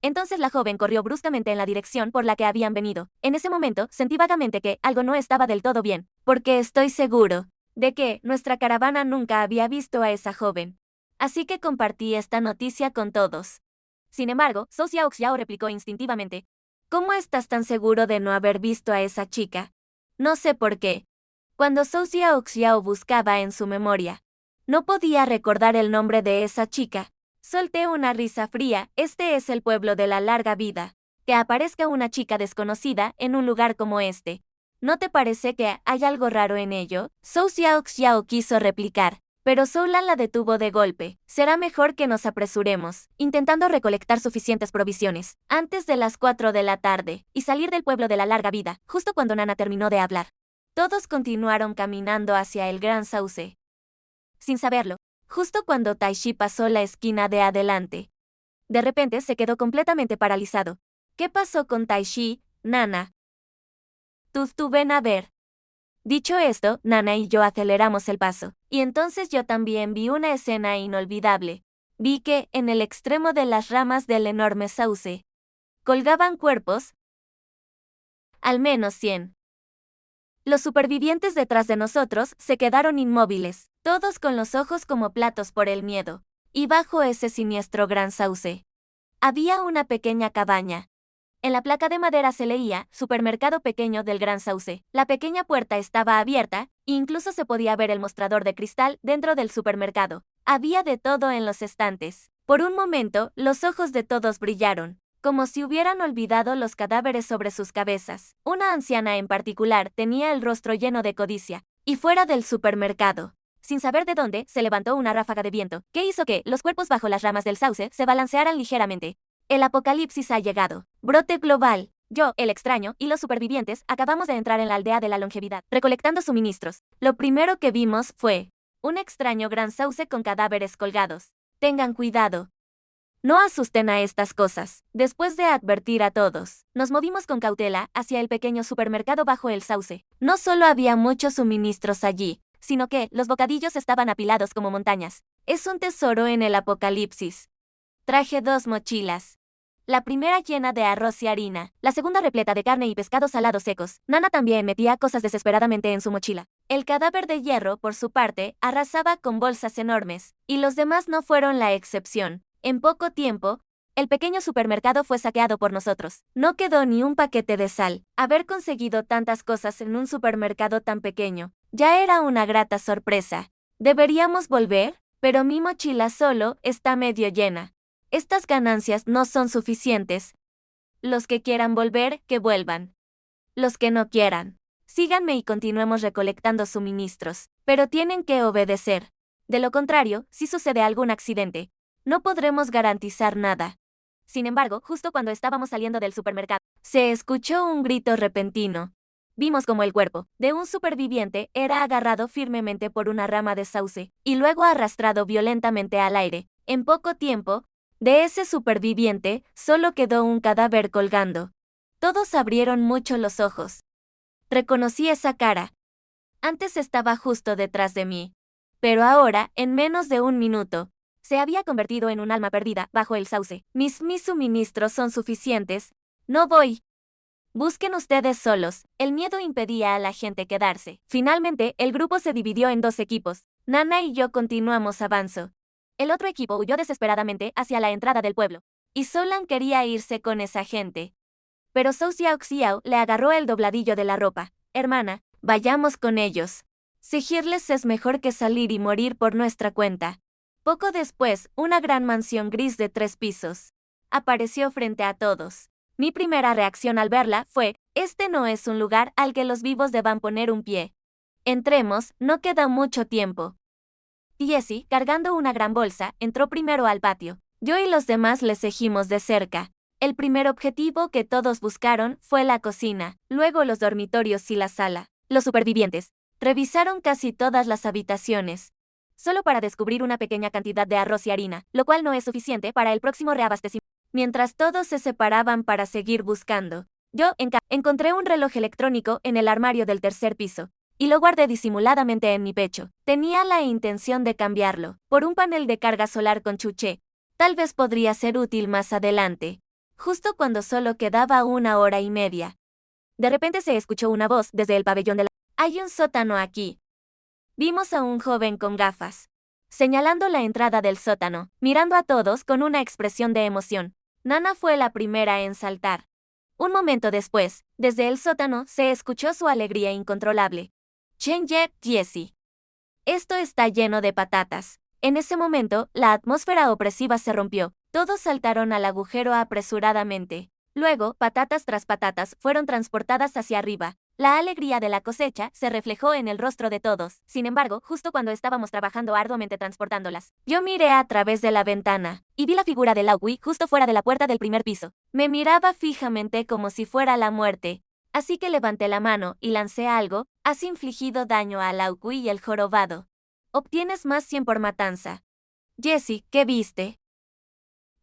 Entonces la joven corrió bruscamente en la dirección por la que habían venido. En ese momento, sentí vagamente que algo no estaba del todo bien, porque estoy seguro de que nuestra caravana nunca había visto a esa joven. Así que compartí esta noticia con todos. Sin embargo, Zhou Xiaoxiao replicó instintivamente: ¿Cómo estás tan seguro de no haber visto a esa chica? No sé por qué. Cuando Zhou Xiaoxiao buscaba en su memoria, no podía recordar el nombre de esa chica. Solté una risa fría. Este es el pueblo de la larga vida. Que aparezca una chica desconocida en un lugar como este. ¿No te parece que hay algo raro en ello? Zhou Xiaoxiao quiso replicar, pero Zhou Lan la detuvo de golpe. Será mejor que nos apresuremos, intentando recolectar suficientes provisiones antes de las 4 de la tarde y salir del pueblo de la larga vida, justo cuando Nana terminó de hablar. Todos continuaron caminando hacia el Gran Sauce. Sin saberlo, justo cuando Taishi pasó la esquina de adelante, de repente se quedó completamente paralizado. ¿Qué pasó con Taishi, Nana? Tú ven a ver. Dicho esto, Nana y yo aceleramos el paso, y entonces yo también vi una escena inolvidable. Vi que, en el extremo de las ramas del enorme sauce, colgaban cuerpos, al menos 100. Los supervivientes detrás de nosotros se quedaron inmóviles, todos con los ojos como platos por el miedo. Y bajo ese siniestro gran sauce, había una pequeña cabaña. En la placa de madera se leía: Supermercado pequeño del Gran Sauce. La pequeña puerta estaba abierta, e incluso se podía ver el mostrador de cristal dentro del supermercado. Había de todo en los estantes. Por un momento, los ojos de todos brillaron, como si hubieran olvidado los cadáveres sobre sus cabezas. Una anciana en particular tenía el rostro lleno de codicia, y fuera del supermercado, sin saber de dónde, se levantó una ráfaga de viento, que hizo que los cuerpos bajo las ramas del sauce se balancearan ligeramente. El apocalipsis ha llegado. Brote global. Yo, el extraño, y los supervivientes acabamos de entrar en la aldea de la longevidad, recolectando suministros. Lo primero que vimos fue un extraño gran sauce con cadáveres colgados. Tengan cuidado. No asusten a estas cosas. Después de advertir a todos, nos movimos con cautela hacia el pequeño supermercado bajo el sauce. No solo había muchos suministros allí, sino que los bocadillos estaban apilados como montañas. Es un tesoro en el apocalipsis. Traje 2 mochilas. La primera llena de arroz y harina, la segunda repleta de carne y pescados salados secos. Nana también metía cosas desesperadamente en su mochila. El cadáver de hierro, por su parte, arrasaba con bolsas enormes, y los demás no fueron la excepción. En poco tiempo, el pequeño supermercado fue saqueado por nosotros. No quedó ni un paquete de sal. Haber conseguido tantas cosas en un supermercado tan pequeño ya era una grata sorpresa. ¿Deberíamos volver? Pero mi mochila solo está medio llena. Estas ganancias no son suficientes. Los que quieran volver, que vuelvan. Los que no quieran, síganme y continuemos recolectando suministros. Pero tienen que obedecer. De lo contrario, si sucede algún accidente, no podremos garantizar nada. Sin embargo, justo cuando estábamos saliendo del supermercado, se escuchó un grito repentino. Vimos como el cuerpo de un superviviente era agarrado firmemente por una rama de sauce, y luego arrastrado violentamente al aire. En poco tiempo, de ese superviviente, solo quedó un cadáver colgando. Todos abrieron mucho los ojos. Reconocí esa cara. Antes estaba justo detrás de mí. Pero ahora, en menos de un minuto, se había convertido en un alma perdida bajo el sauce. Mis suministros son suficientes. No voy. Busquen ustedes solos. El miedo impedía a la gente quedarse. Finalmente, el grupo se dividió en 2 equipos. Nana y yo continuamos avanzo. El otro equipo huyó desesperadamente hacia la entrada del pueblo. Y Zhou Lan quería irse con esa gente. Pero Zhou Xiaoxiao le agarró el dobladillo de la ropa. Hermana, vayamos con ellos. Seguirles es mejor que salir y morir por nuestra cuenta. Poco después, una gran mansión gris de 3 pisos apareció frente a todos. Mi primera reacción al verla fue: este no es un lugar al que los vivos deban poner un pie. Entremos, no queda mucho tiempo. Jessie, cargando una gran bolsa, entró primero al patio. Yo y los demás le seguimos de cerca. El primer objetivo que todos buscaron fue la cocina, luego los dormitorios y la sala. Los supervivientes revisaron casi todas las habitaciones, solo para descubrir una pequeña cantidad de arroz y harina, lo cual no es suficiente para el próximo reabastecimiento. Mientras todos se separaban para seguir buscando, yo, encontré un reloj electrónico en el armario del 3er piso, y lo guardé disimuladamente en mi pecho. Tenía la intención de cambiarlo por un panel de carga solar con chuché. Tal vez podría ser útil más adelante. justo cuando solo quedaba 1 hora y media. De repente se escuchó una voz desde el pabellón de la... Hay un sótano aquí. Vimos a un joven con gafas, señalando la entrada del sótano, mirando a todos con una expresión de emoción. Nana fue la primera en saltar. Un momento después, desde el sótano se escuchó su alegría incontrolable. Chenye, Jessie. Esto está lleno de patatas. En ese momento, la atmósfera opresiva se rompió. Todos saltaron al agujero apresuradamente. Luego, patatas tras patatas fueron transportadas hacia arriba. La alegría de la cosecha se reflejó en el rostro de todos. Sin embargo, justo cuando estábamos trabajando arduamente transportándolas, yo miré a través de la ventana y vi la figura de Laohui justo fuera de la puerta del primer piso. Me miraba fijamente como si fuera la muerte. Así que levanté la mano y lancé algo. Has infligido daño a Laohui y el jorobado. Obtienes más 100 por matanza. Jessie, ¿qué viste?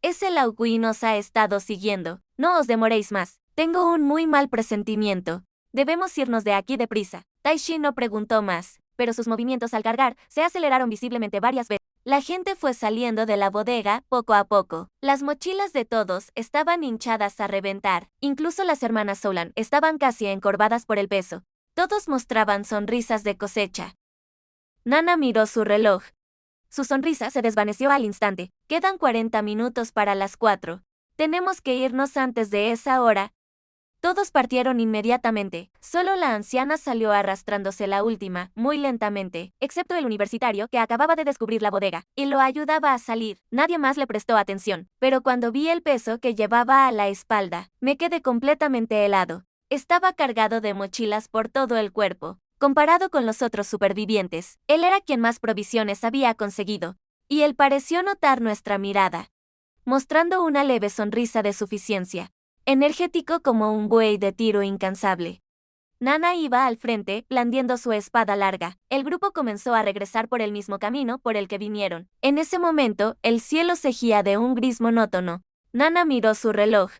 Ese Laohui nos ha estado siguiendo. No os demoréis más. Tengo un muy mal presentimiento. Debemos irnos de aquí deprisa. Taishi no preguntó más, pero sus movimientos al cargar se aceleraron visiblemente varias veces. La gente fue saliendo de la bodega poco a poco. Las mochilas de todos estaban hinchadas a reventar. Incluso las hermanas Solan estaban casi encorvadas por el peso. Todos mostraban sonrisas de cosecha. Nana miró su reloj. Su sonrisa se desvaneció al instante. Quedan 40 minutos para las 4. Tenemos que irnos antes de esa hora. Todos partieron inmediatamente. Solo la anciana salió arrastrándose la última, muy lentamente, excepto el universitario que acababa de descubrir la bodega, y lo ayudaba a salir. Nadie más le prestó atención, pero cuando vi el peso que llevaba a la espalda, me quedé completamente helado. Estaba cargado de mochilas por todo el cuerpo. Comparado con los otros supervivientes, él era quien más provisiones había conseguido, y él pareció notar nuestra mirada, mostrando una leve sonrisa de suficiencia. Energético como un buey de tiro incansable. Nana iba al frente, blandiendo su espada larga. El grupo comenzó a regresar por el mismo camino por el que vinieron. En ese momento, el cielo cejía de un gris monótono. Nana miró su reloj.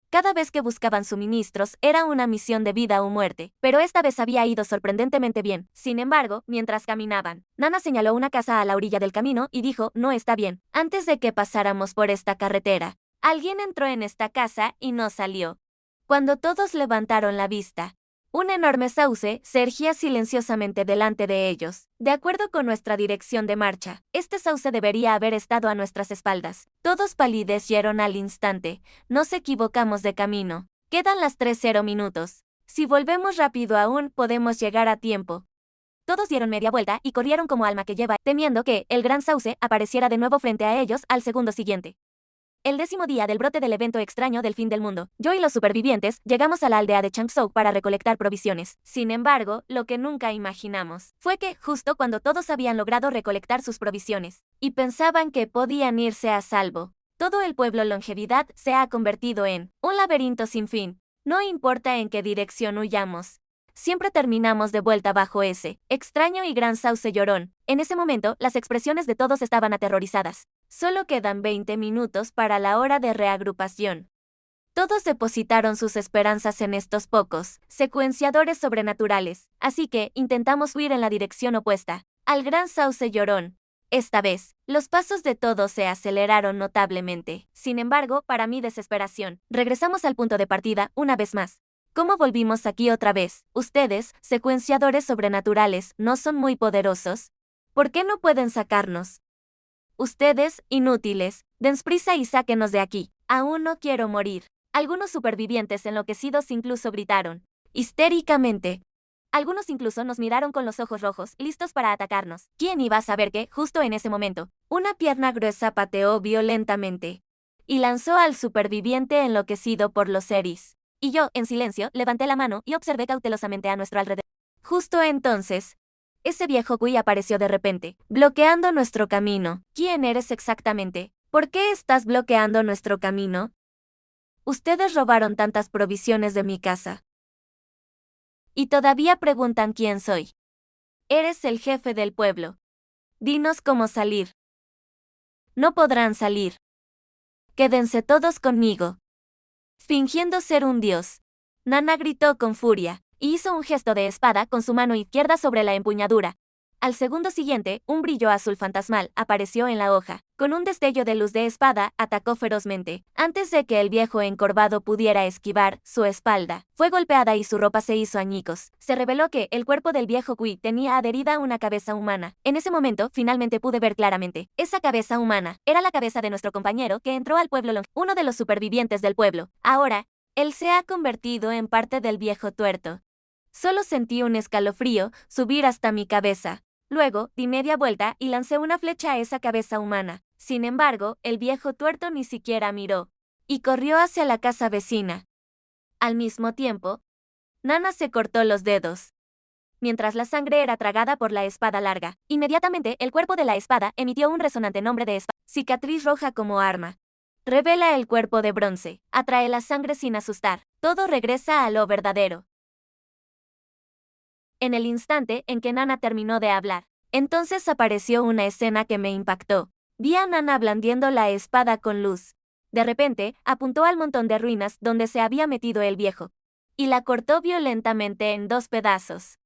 Cada vez que buscaban suministros era una misión de vida o muerte, pero esta vez había ido sorprendentemente bien. Sin embargo, mientras caminaban, Nana señaló una casa a la orilla del camino y dijo, no está bien. Antes de que pasáramos por esta carretera, alguien entró en esta casa y no salió. Cuando todos levantaron la vista, un enorme sauce se erguía silenciosamente delante de ellos. De acuerdo con nuestra dirección de marcha, este sauce debería haber estado a nuestras espaldas. Todos palidecieron al instante. Nos equivocamos de camino. Quedan las 3:00 minutos. Si volvemos rápido aún podemos llegar a tiempo. Todos dieron media vuelta y corrieron como alma que lleva, temiendo que el gran sauce apareciera de nuevo frente a ellos al segundo siguiente. El 10º día del brote del evento extraño del fin del mundo, yo y los supervivientes llegamos a la aldea de Changsou para recolectar provisiones. Sin embargo, lo que nunca imaginamos fue que, justo cuando todos habían logrado recolectar sus provisiones y pensaban que podían irse a salvo, todo el pueblo Longevidad se ha convertido en un laberinto sin fin. No importa en qué dirección huyamos, siempre terminamos de vuelta bajo ese extraño y gran sauce llorón. En ese momento, las expresiones de todos estaban aterrorizadas. Solo quedan 20 minutos para la hora de reagrupación. Todos depositaron sus esperanzas en estos pocos secuenciadores sobrenaturales, así que intentamos huir en la dirección opuesta, al gran sauce llorón. Esta vez, los pasos de todos se aceleraron notablemente. Sin embargo, para mi desesperación, regresamos al punto de partida una vez más. ¿Cómo volvimos aquí otra vez? Ustedes, secuenciadores sobrenaturales, ¿no son muy poderosos? ¿Por qué no pueden sacarnos? Ustedes, inútiles, dense prisa y sáquenos de aquí. Aún no quiero morir. Algunos supervivientes enloquecidos incluso gritaron, histéricamente. Algunos incluso nos miraron con los ojos rojos, listos para atacarnos. ¿Quién iba a saber que, justo en ese momento, una pierna gruesa pateó violentamente y lanzó al superviviente enloquecido por los Eris? Y yo, en silencio, levanté la mano y observé cautelosamente a nuestro alrededor. Justo entonces, ese viejo Kui apareció de repente, bloqueando nuestro camino. ¿Quién eres exactamente? ¿Por qué estás bloqueando nuestro camino? Ustedes robaron tantas provisiones de mi casa. Y todavía preguntan quién soy. Eres el jefe del pueblo. Dinos cómo salir. No podrán salir. Quédense todos conmigo. Fingiendo ser un dios, Nana gritó con furia y hizo un gesto de espada con su mano izquierda sobre la empuñadura. Al segundo siguiente, un brillo azul fantasmal apareció en la hoja. Con un destello de luz de espada, atacó ferozmente. Antes de que el viejo encorvado pudiera esquivar, su espalda fue golpeada y su ropa se hizo añicos. Se reveló que el cuerpo del viejo Kui tenía adherida una cabeza humana. En ese momento, finalmente pude ver claramente. Esa cabeza humana era la cabeza de nuestro compañero que entró al pueblo uno de los supervivientes del pueblo. Ahora, él se ha convertido en parte del viejo tuerto. Solo sentí un escalofrío subir hasta mi cabeza. Luego, di media vuelta y lancé una flecha a esa cabeza humana. Sin embargo, el viejo tuerto ni siquiera miró, y corrió hacia la casa vecina. Al mismo tiempo, Nana se cortó los dedos, mientras la sangre era tragada por la espada larga. Inmediatamente, el cuerpo de la espada emitió un resonante nombre de espada. Cicatriz roja como arma. Revela el cuerpo de bronce. Atrae la sangre sin asustar. Todo regresa a lo verdadero. En el instante en que Nana terminó de hablar, entonces apareció una escena que me impactó. Vi a Nana blandiendo la espada con luz. De repente, apuntó al montón de ruinas donde se había metido el viejo, y la cortó violentamente en 2 pedazos.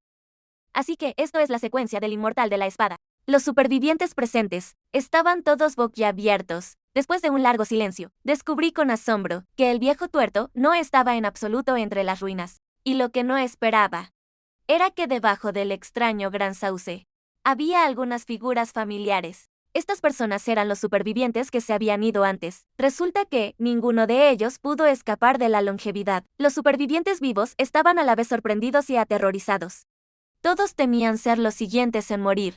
Así que esto es la secuencia del inmortal de la espada. Los supervivientes presentes estaban todos boquiabiertos. Después de un largo silencio, descubrí con asombro que el viejo tuerto no estaba en absoluto entre las ruinas. Y lo que no esperaba era que debajo del extraño gran sauce había algunas figuras familiares. Estas personas eran los supervivientes que se habían ido antes. Resulta que ninguno de ellos pudo escapar de la longevidad. Los supervivientes vivos estaban a la vez sorprendidos y aterrorizados. Todos temían ser los siguientes en morir.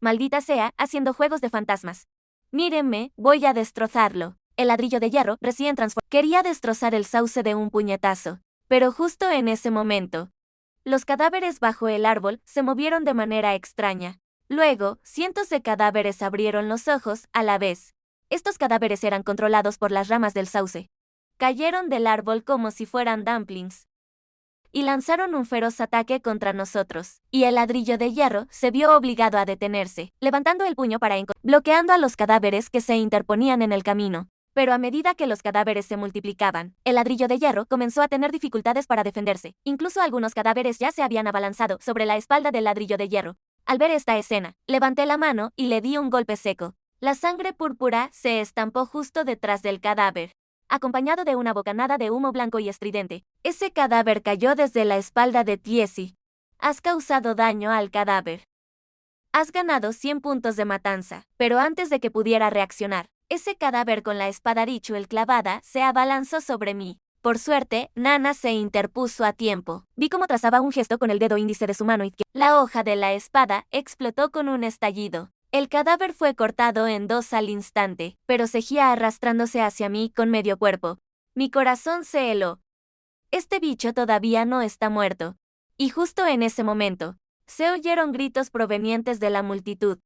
Maldita sea, haciendo juegos de fantasmas. Mírenme, voy a destrozarlo. El ladrillo de hierro, recién transformado, quería destrozar el sauce de un puñetazo. Pero justo en ese momento, los cadáveres bajo el árbol se movieron de manera extraña. Luego, cientos de cadáveres abrieron los ojos a la vez. Estos cadáveres eran controlados por las ramas del sauce. Cayeron del árbol como si fueran dumplings y lanzaron un feroz ataque contra nosotros. Y el ladrillo de hierro se vio obligado a detenerse, levantando el puño para bloqueando a los cadáveres que se interponían en el camino. Pero a medida que los cadáveres se multiplicaban, el ladrillo de hierro comenzó a tener dificultades para defenderse. Incluso algunos cadáveres ya se habían abalanzado sobre la espalda del ladrillo de hierro. Al ver esta escena, levanté la mano y le di un golpe seco. La sangre púrpura se estampó justo detrás del cadáver, acompañado de una bocanada de humo blanco y estridente. Ese cadáver cayó desde la espalda de Tiesi. Has causado daño al cadáver. Has ganado 100 puntos de matanza. Pero antes de que pudiera reaccionar, ese cadáver con la espada ritual clavada se abalanzó sobre mí. Por suerte, Nana se interpuso a tiempo. Vi cómo trazaba un gesto con el dedo índice de su mano izquierda. La hoja de la espada explotó con un estallido. El cadáver fue cortado en 2 al instante, pero seguía arrastrándose hacia mí con medio cuerpo. Mi corazón se heló. Este bicho todavía no está muerto. Y justo en ese momento, se oyeron gritos provenientes de la multitud.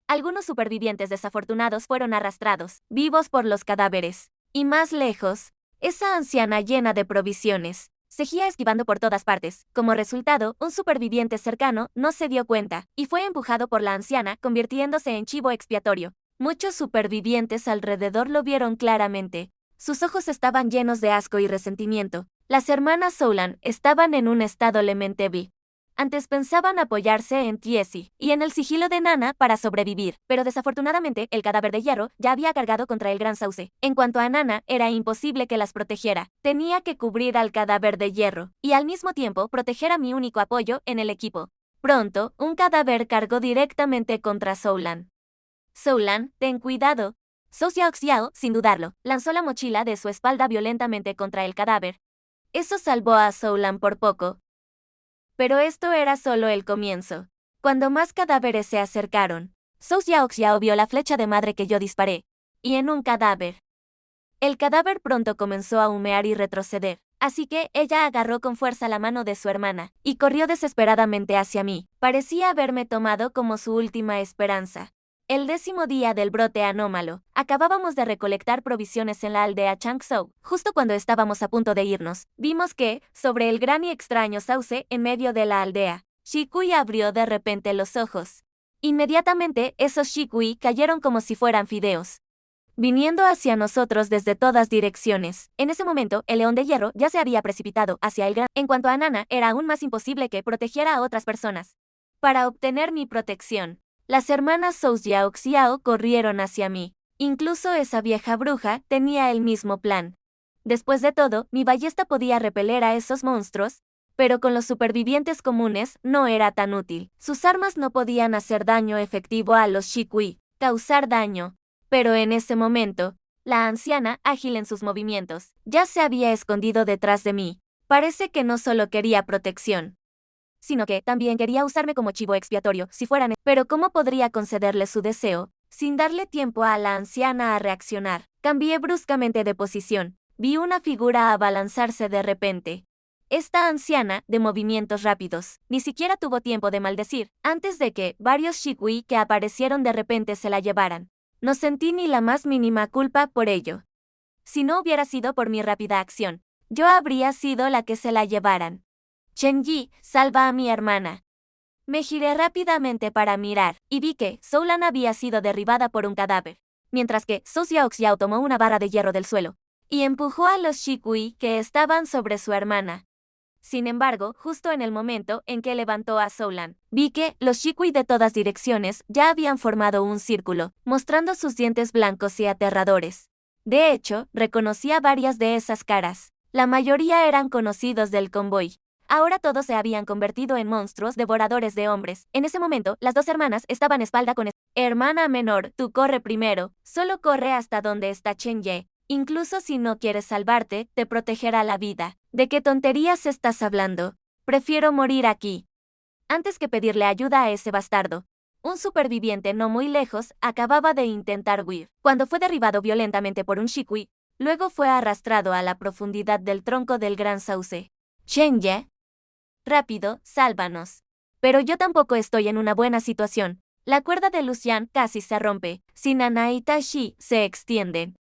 Algunos supervivientes desafortunados fueron arrastrados, vivos por los cadáveres. Y más lejos, esa anciana llena de provisiones seguía esquivando por todas partes. Como resultado, un superviviente cercano no se dio cuenta y fue empujado por la anciana, convirtiéndose en chivo expiatorio. Muchos supervivientes alrededor lo vieron claramente. Sus ojos estaban llenos de asco y resentimiento. Las hermanas Soulan estaban en un estado lamentable. Antes pensaban apoyarse en Tiesi y en el sigilo de Nana para sobrevivir, pero desafortunadamente el cadáver de hierro ya había cargado contra el gran sauce. En cuanto a Nana, era imposible que las protegiera. Tenía que cubrir al cadáver de hierro y al mismo tiempo proteger a mi único apoyo en el equipo. Pronto, un cadáver cargó directamente contra Soulan. Soulan, ten cuidado. Zhou Xiaoxiao, sin dudarlo, lanzó la mochila de su espalda violentamente contra el cadáver. Eso salvó a Soulan por poco. Pero esto era solo el comienzo. Cuando más cadáveres se acercaron, Zhou Xiaoxiao vio la flecha de madre que yo disparé. Y en un cadáver. El cadáver pronto comenzó a humear y retroceder, así que ella agarró con fuerza la mano de su hermana y corrió desesperadamente hacia mí. Parecía haberme tomado como su última esperanza. El 10º día del brote anómalo, acabábamos de recolectar provisiones en la aldea Changzhou. Justo cuando estábamos a punto de irnos, vimos que, sobre el gran y extraño sauce en medio de la aldea, Shikui abrió de repente los ojos. Inmediatamente, esos Shikui cayeron como si fueran fideos, viniendo hacia nosotros desde todas direcciones. En ese momento, el león de hierro ya se había precipitado hacia el gran. En cuanto a Nana, era aún más imposible que protegiera a otras personas. para obtener mi protección. Las hermanas Zhou Xiao Xiao corrieron hacia mí. Incluso esa vieja bruja tenía el mismo plan. Después de todo, mi ballesta podía repeler a esos monstruos, pero con los supervivientes comunes no era tan útil. Sus armas no podían hacer daño efectivo a los Shikui, causar daño. Pero en ese momento, la anciana, ágil en sus movimientos, ya se había escondido detrás de mí. Parece que no solo quería protección, sino que también quería usarme como chivo expiatorio, si fueran. Pero ¿cómo podría concederle su deseo, sin darle tiempo a la anciana a reaccionar? Cambié bruscamente de posición. Vi una figura abalanzarse de repente. Esta anciana, de movimientos rápidos, ni siquiera tuvo tiempo de maldecir, antes de que varios Shikui que aparecieron de repente se la llevaran. No sentí ni la más mínima culpa por ello. Si no hubiera sido por mi rápida acción, yo habría sido la que se la llevaran. Chen Yi, salva a mi hermana. Me giré rápidamente para mirar, y vi que Zhou Lan había sido derribada por un cadáver, mientras que Zhou Xiaoxiao tomó una barra de hierro del suelo, y empujó a los Shikui que estaban sobre su hermana. Sin embargo, justo en el momento en que levantó a Zhou Lan, vi que los Shikui de todas direcciones ya habían formado un círculo, mostrando sus dientes blancos y aterradores. De hecho, reconocí a varias de esas caras. La mayoría eran conocidos del convoy. Ahora todos se habían convertido en monstruos devoradores de hombres. En ese momento, las dos hermanas estaban espalda con hermana menor, tú corre primero, solo corre hasta donde está Chen Ye. Incluso si no quieres salvarte, te protegerá la vida. ¿De qué tonterías estás hablando? Prefiero morir aquí, antes que pedirle ayuda a ese bastardo. Un superviviente no muy lejos acababa de intentar huir, cuando fue derribado violentamente por un Shikui, luego fue arrastrado a la profundidad del tronco del gran sauce. Chen Ye, rápido, sálvanos. Pero yo tampoco estoy en una buena situación. La cuerda de Lucian casi se rompe. Si Nana y Tashi se extienden,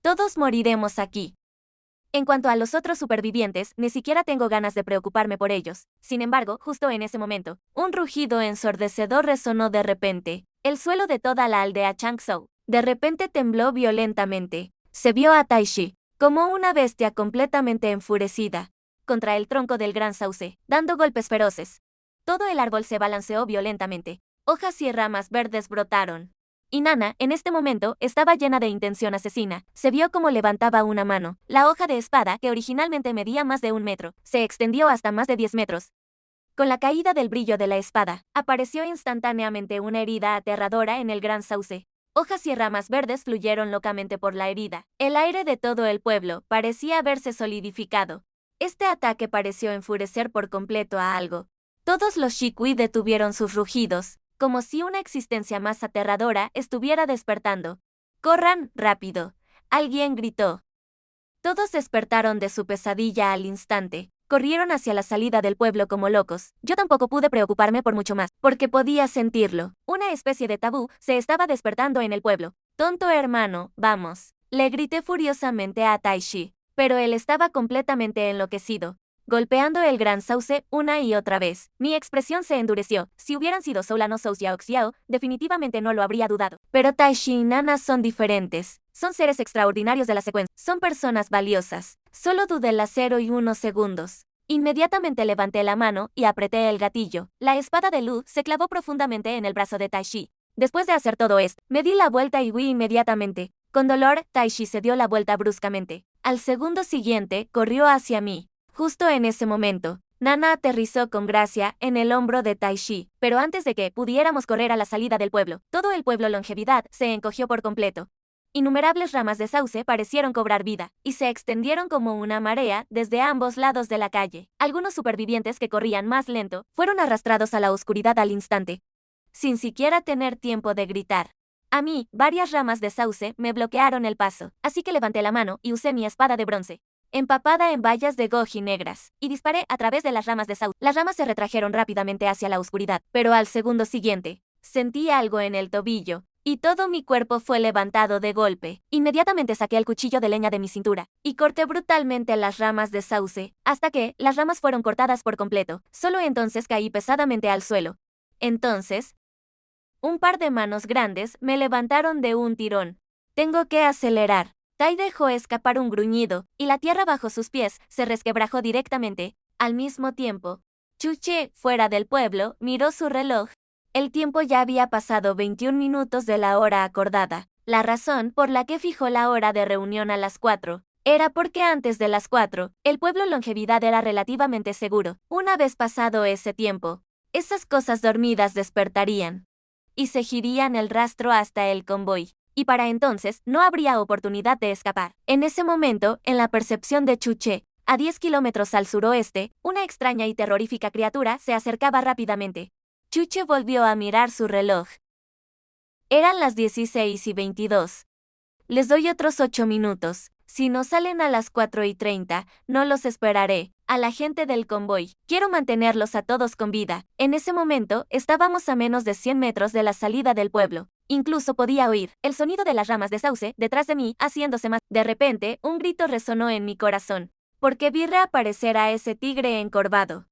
todos moriremos aquí. En cuanto a los otros supervivientes, ni siquiera tengo ganas de preocuparme por ellos. Sin embargo, justo en ese momento, un rugido ensordecedor resonó de repente. El suelo de toda la aldea Changsou de repente tembló violentamente. Se vio a Taishi, como una bestia completamente enfurecida, contra el tronco del gran sauce, dando golpes feroces. Todo el árbol se balanceó violentamente. Hojas y ramas verdes brotaron. Y Nana, en este momento, estaba llena de intención asesina. Se vio como levantaba una mano. La hoja de espada, que originalmente medía más de 1 metro, se extendió hasta más de 10 metros. Con la caída del brillo de la espada, apareció instantáneamente una herida aterradora en el gran sauce. Hojas y ramas verdes fluyeron locamente por la herida. El aire de todo el pueblo parecía haberse solidificado. Este ataque pareció enfurecer por completo a algo. Todos los Shikui detuvieron sus rugidos, como si una existencia más aterradora estuviera despertando. ¡Corran, rápido!, alguien gritó. Todos despertaron de su pesadilla al instante. Corrieron hacia la salida del pueblo como locos. Yo tampoco pude preocuparme por mucho más, porque podía sentirlo. Una especie de tabú se estaba despertando en el pueblo. Tonto hermano, vamos. Le grité furiosamente a Taishi, pero él estaba completamente enloquecido, golpeando el gran sauce una y otra vez. Mi expresión se endureció. Si hubieran sido Zhou Lan o Zhou Xiaoxiao, definitivamente no lo habría dudado. Pero Taishi y Nana son diferentes. Son seres extraordinarios de la secuencia. Son personas valiosas. Solo dudé las 0 y 1 segundos. Inmediatamente levanté la mano y apreté el gatillo. La espada de Lu se clavó profundamente en el brazo de Taishi. Después de hacer todo esto, me di la vuelta y huí inmediatamente. Con dolor, Taishi se dio la vuelta bruscamente. Al segundo siguiente, corrió hacia mí. Justo en ese momento, Nana aterrizó con gracia en el hombro de Taishi, pero antes de que pudiéramos correr a la salida del pueblo, todo el pueblo Longevidad se encogió por completo. Innumerables ramas de sauce parecieron cobrar vida, y se extendieron como una marea desde ambos lados de la calle. Algunos supervivientes que corrían más lento fueron arrastrados a la oscuridad al instante, sin siquiera tener tiempo de gritar. A mí, varias ramas de sauce me bloquearon el paso, así que levanté la mano y usé mi espada de bronce, empapada en bayas de goji negras, y disparé a través de las ramas de sauce. Las ramas se retrajeron rápidamente hacia la oscuridad, pero al segundo siguiente, sentí algo en el tobillo, y todo mi cuerpo fue levantado de golpe. Inmediatamente saqué el cuchillo de leña de mi cintura, y corté brutalmente las ramas de sauce, hasta que las ramas fueron cortadas por completo. Solo entonces caí pesadamente al suelo. Entonces, un par de manos grandes me levantaron de un tirón. Tengo que acelerar. Tai dejó escapar un gruñido, y la tierra bajo sus pies se resquebrajó directamente. Al mismo tiempo, Chuche, fuera del pueblo, miró su reloj. El tiempo ya había pasado 21 minutos de la hora acordada. La razón por la que fijó la hora de reunión a las 4 era porque antes de las 4, el pueblo Longevidad era relativamente seguro. Una vez pasado ese tiempo, esas cosas dormidas despertarían y seguirían el rastro hasta el convoy. Y para entonces no habría oportunidad de escapar. En ese momento, en la percepción de Chuche, a 10 kilómetros al suroeste, una extraña y terrorífica criatura se acercaba rápidamente. Chuche volvió a mirar su reloj. Eran las 16:22. Les doy otros 8 minutos. Si no salen a las 4:30, no los esperaré. A la gente del convoy. Quiero mantenerlos a todos con vida. En ese momento, estábamos a menos de 100 metros de la salida del pueblo. Incluso podía oír el sonido de las ramas de sauce detrás de mí, haciéndose más. De repente, un grito resonó en mi corazón, porque vi reaparecer a ese tigre encorvado.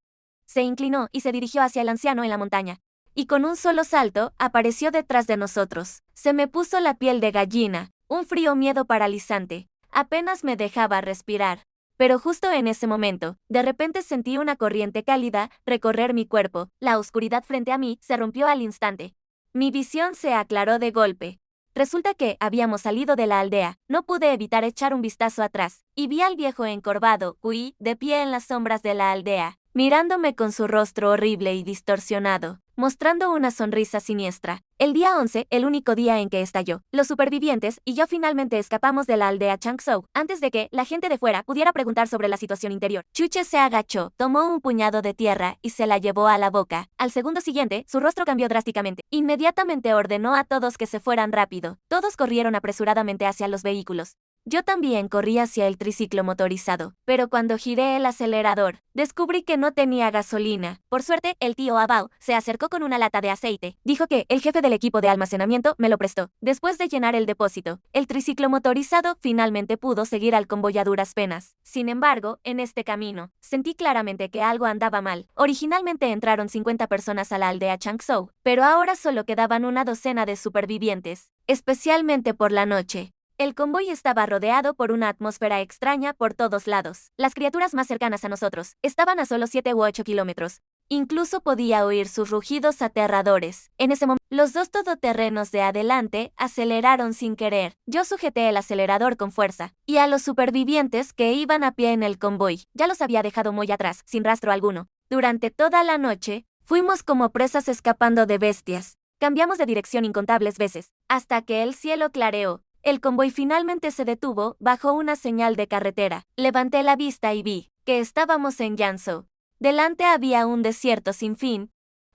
Se inclinó y se dirigió hacia el anciano en la montaña. Y con un solo salto, apareció detrás de nosotros. Se me puso la piel de gallina, un frío miedo paralizante. Apenas me dejaba respirar. Pero justo en ese momento, de repente sentí una corriente cálida recorrer mi cuerpo. La oscuridad frente a mí se rompió al instante. Mi visión se aclaró de golpe. Resulta que habíamos salido de la aldea. No pude evitar echar un vistazo atrás, y vi al viejo encorvado, Kui, de pie en las sombras de la aldea, mirándome con su rostro horrible y distorsionado, mostrando una sonrisa siniestra. El día 11, el único día en que estalló, los supervivientes y yo finalmente escapamos de la aldea Changsou, antes de que la gente de fuera pudiera preguntar sobre la situación interior. Chuche se agachó, tomó un puñado de tierra y se la llevó a la boca. Al segundo siguiente, su rostro cambió drásticamente. Inmediatamente ordenó a todos que se fueran rápido. Todos corrieron apresuradamente hacia los vehículos. Yo también corrí hacia el triciclo motorizado, pero cuando giré el acelerador, descubrí que no tenía gasolina. Por suerte, el tío Abao se acercó con una lata de aceite. Dijo que el jefe del equipo de almacenamiento me lo prestó. Después de llenar el depósito, el triciclo motorizado finalmente pudo seguir al convoy a duras penas. Sin embargo, en este camino, sentí claramente que algo andaba mal. Originalmente entraron 50 personas a la aldea Changsou, pero ahora solo quedaban una docena de supervivientes, especialmente por la noche. El convoy estaba rodeado por una atmósfera extraña por todos lados. Las criaturas más cercanas a nosotros estaban a solo 7 u 8 kilómetros. Incluso podía oír sus rugidos aterradores. En ese momento, los dos todoterrenos de adelante aceleraron sin querer. Yo sujeté el acelerador con fuerza, y a los supervivientes que iban a pie en el convoy, ya los había dejado muy atrás, sin rastro alguno. Durante toda la noche, fuimos como presas escapando de bestias. Cambiamos de dirección incontables veces, hasta que el cielo clareó. El convoy finalmente se detuvo bajo una señal de carretera. Levanté la vista y vi que estábamos en Yanzhou. Delante había un desierto sin fin,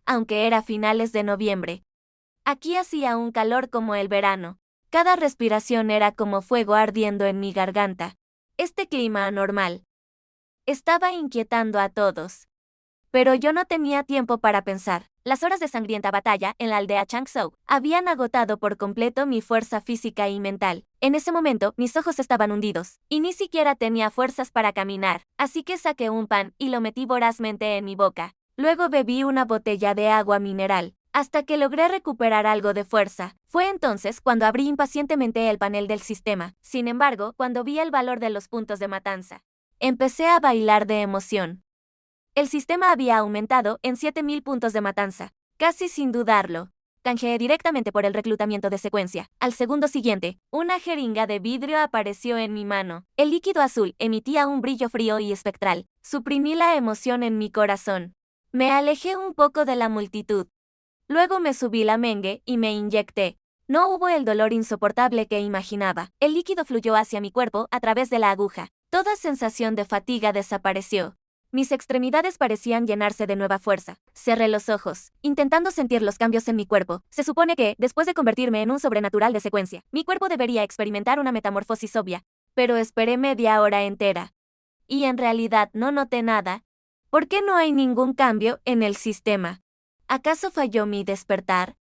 aunque era finales de noviembre. Aquí hacía un calor como el verano. Cada respiración era como fuego ardiendo en mi garganta. Este clima anormal estaba inquietando a todos. Pero yo no tenía tiempo para pensar. Las horas de sangrienta batalla en la aldea Changsou habían agotado por completo mi fuerza física y mental. En ese momento, mis ojos estaban hundidos, y ni siquiera tenía fuerzas para caminar, así que saqué un pan y lo metí vorazmente en mi boca. Luego bebí una botella de agua mineral, hasta que logré recuperar algo de fuerza. Fue entonces cuando abrí impacientemente el panel del sistema. Sin embargo, cuando vi el valor de los puntos de matanza, empecé a bailar de emoción. El sistema había aumentado en 7.000 puntos de matanza. Casi sin dudarlo, canjeé directamente por el reclutamiento de secuencia. Al segundo siguiente, una jeringa de vidrio apareció en mi mano. El líquido azul emitía un brillo frío y espectral. Suprimí la emoción en mi corazón. Me alejé un poco de la multitud. Luego me subí la mengue y me inyecté. No hubo el dolor insoportable que imaginaba. El líquido fluyó hacia mi cuerpo a través de la aguja. Toda sensación de fatiga desapareció. Mis extremidades parecían llenarse de nueva fuerza. Cerré los ojos, intentando sentir los cambios en mi cuerpo. Se supone que, después de convertirme en un sobrenatural de secuencia, mi cuerpo debería experimentar una metamorfosis obvia. Pero esperé media hora entera. Y en realidad no noté nada. ¿Por qué no hay ningún cambio en el sistema? ¿Acaso falló mi despertar?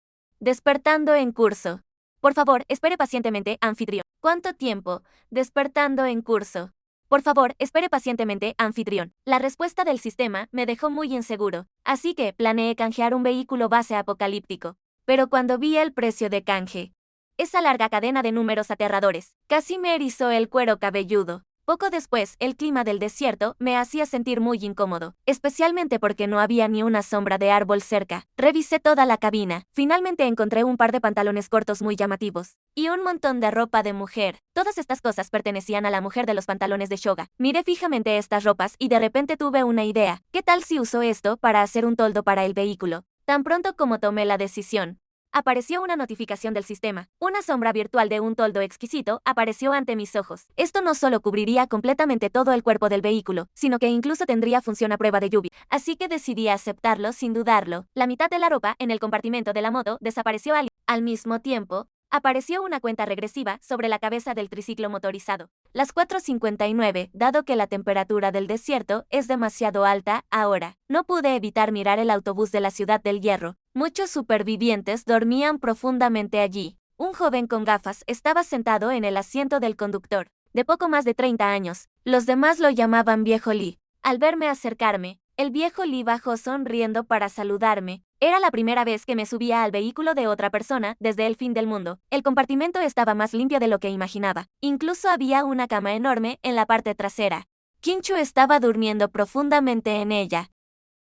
Despertando en curso. Por favor, espere pacientemente, anfitrión. ¿Cuánto tiempo? Despertando en curso. Por favor, espere pacientemente, anfitrión. La respuesta del sistema me dejó muy inseguro, así que planeé canjear un vehículo base apocalíptico. Pero cuando vi el precio de canje, esa larga cadena de números aterradores, casi me erizó el cuero cabelludo. Poco después, el clima del desierto me hacía sentir muy incómodo, especialmente porque no había ni una sombra de árbol cerca. Revisé toda la cabina. Finalmente encontré un par de pantalones cortos muy llamativos y un montón de ropa de mujer. Todas estas cosas pertenecían a la mujer de los pantalones de Shoga. Miré fijamente estas ropas y de repente tuve una idea. ¿Qué tal si uso esto para hacer un toldo para el vehículo? Tan pronto como tomé la decisión, apareció una notificación del sistema. Una sombra virtual de un toldo exquisito apareció ante mis ojos. Esto no solo cubriría completamente todo el cuerpo del vehículo, sino que incluso tendría función a prueba de lluvia. Así que decidí aceptarlo sin dudarlo. La mitad de la ropa en el compartimento de la moto desapareció al mismo tiempo. Apareció una cuenta regresiva sobre la cabeza del triciclo motorizado. Las 4:59, dado que la temperatura del desierto es demasiado alta ahora. No pude evitar mirar el autobús de la Ciudad del Hierro. Muchos supervivientes dormían profundamente allí. Un joven con gafas estaba sentado en el asiento del conductor, de poco más de 30 años. Los demás lo llamaban Viejo Lee. Al verme acercarme, el Viejo Lee bajó sonriendo para saludarme. Era la primera vez que me subía al vehículo de otra persona desde el fin del mundo. El compartimento estaba más limpio de lo que imaginaba. Incluso había una cama enorme en la parte trasera. Kinchu estaba durmiendo profundamente en ella.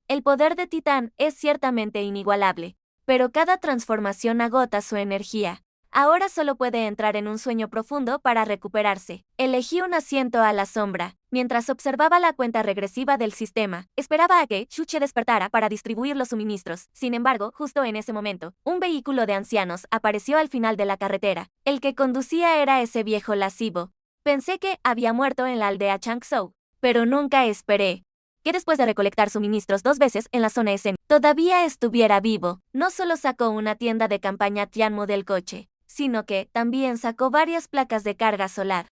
El poder de Titán es ciertamente inigualable, pero cada transformación agota su energía. Ahora solo puede entrar en un sueño profundo para recuperarse. Elegí un asiento a la sombra. Mientras observaba la cuenta regresiva del sistema, esperaba a que Chuche despertara para distribuir los suministros. Sin embargo, justo en ese momento, un vehículo de ancianos apareció al final de la carretera. El que conducía era ese viejo lascivo. Pensé que había muerto en la aldea Changsou, pero nunca esperé que después de recolectar suministros 2 veces en la zona escénica, todavía estuviera vivo. No solo sacó una tienda de campaña Tianmu del coche, sino que también sacó varias placas de carga solar.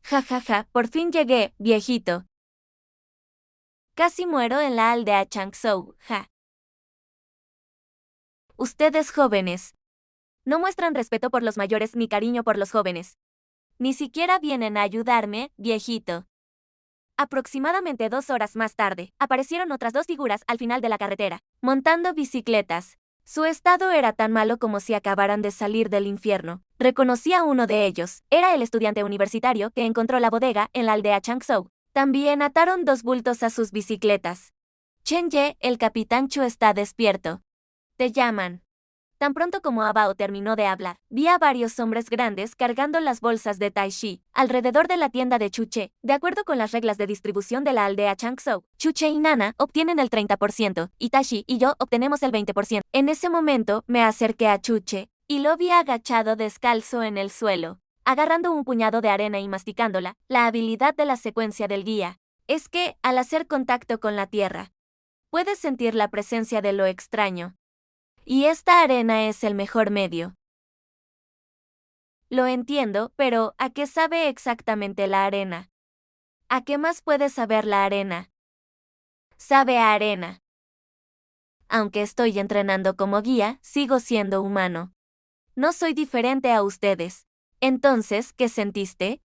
Ja ja ja, por fin llegué, viejito. Casi muero en la aldea Changsou, ja. Ustedes jóvenes no muestran respeto por los mayores ni cariño por los jóvenes. Ni siquiera vienen a ayudarme, viejito. Aproximadamente 2 horas más tarde, aparecieron otras 2 figuras al final de la carretera, montando bicicletas. Su estado era tan malo como si acabaran de salir del infierno. Reconocí a uno de ellos. Era el estudiante universitario que encontró la bodega en la aldea Changsou. También ataron 2 bultos a sus bicicletas. Chen Ye, el capitán Chu está despierto. Te llaman. Tan pronto como Abao terminó de hablar, vi a varios hombres grandes cargando las bolsas de Taishi alrededor de la tienda de Chuche. De acuerdo con las reglas de distribución de la aldea Changsou, Chuche y Nana obtienen el 30% y Taishi y yo obtenemos el 20%. En ese momento me acerqué a Chuche y lo vi agachado descalzo en el suelo, agarrando un puñado de arena y masticándola. La habilidad de la secuencia del guía es que, al hacer contacto con la tierra, puedes sentir la presencia de lo extraño. Y esta arena es el mejor medio. Lo entiendo, pero ¿a qué sabe exactamente la arena? ¿A qué más puede saber la arena? Sabe a arena. Aunque estoy entrenando como guía, sigo siendo humano. No soy diferente a ustedes. Entonces, ¿qué sentiste?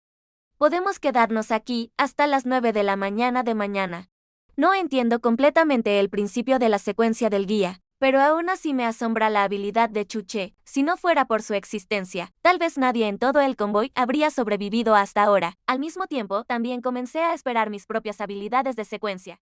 Podemos quedarnos aquí hasta las 9 de la mañana de mañana. No entiendo completamente el principio de la secuencia del guía, pero aún así me asombra la habilidad de Chuche. Si no fuera por su existencia, tal vez nadie en todo el convoy habría sobrevivido hasta ahora. Al mismo tiempo, también comencé a esperar mis propias habilidades de secuencia.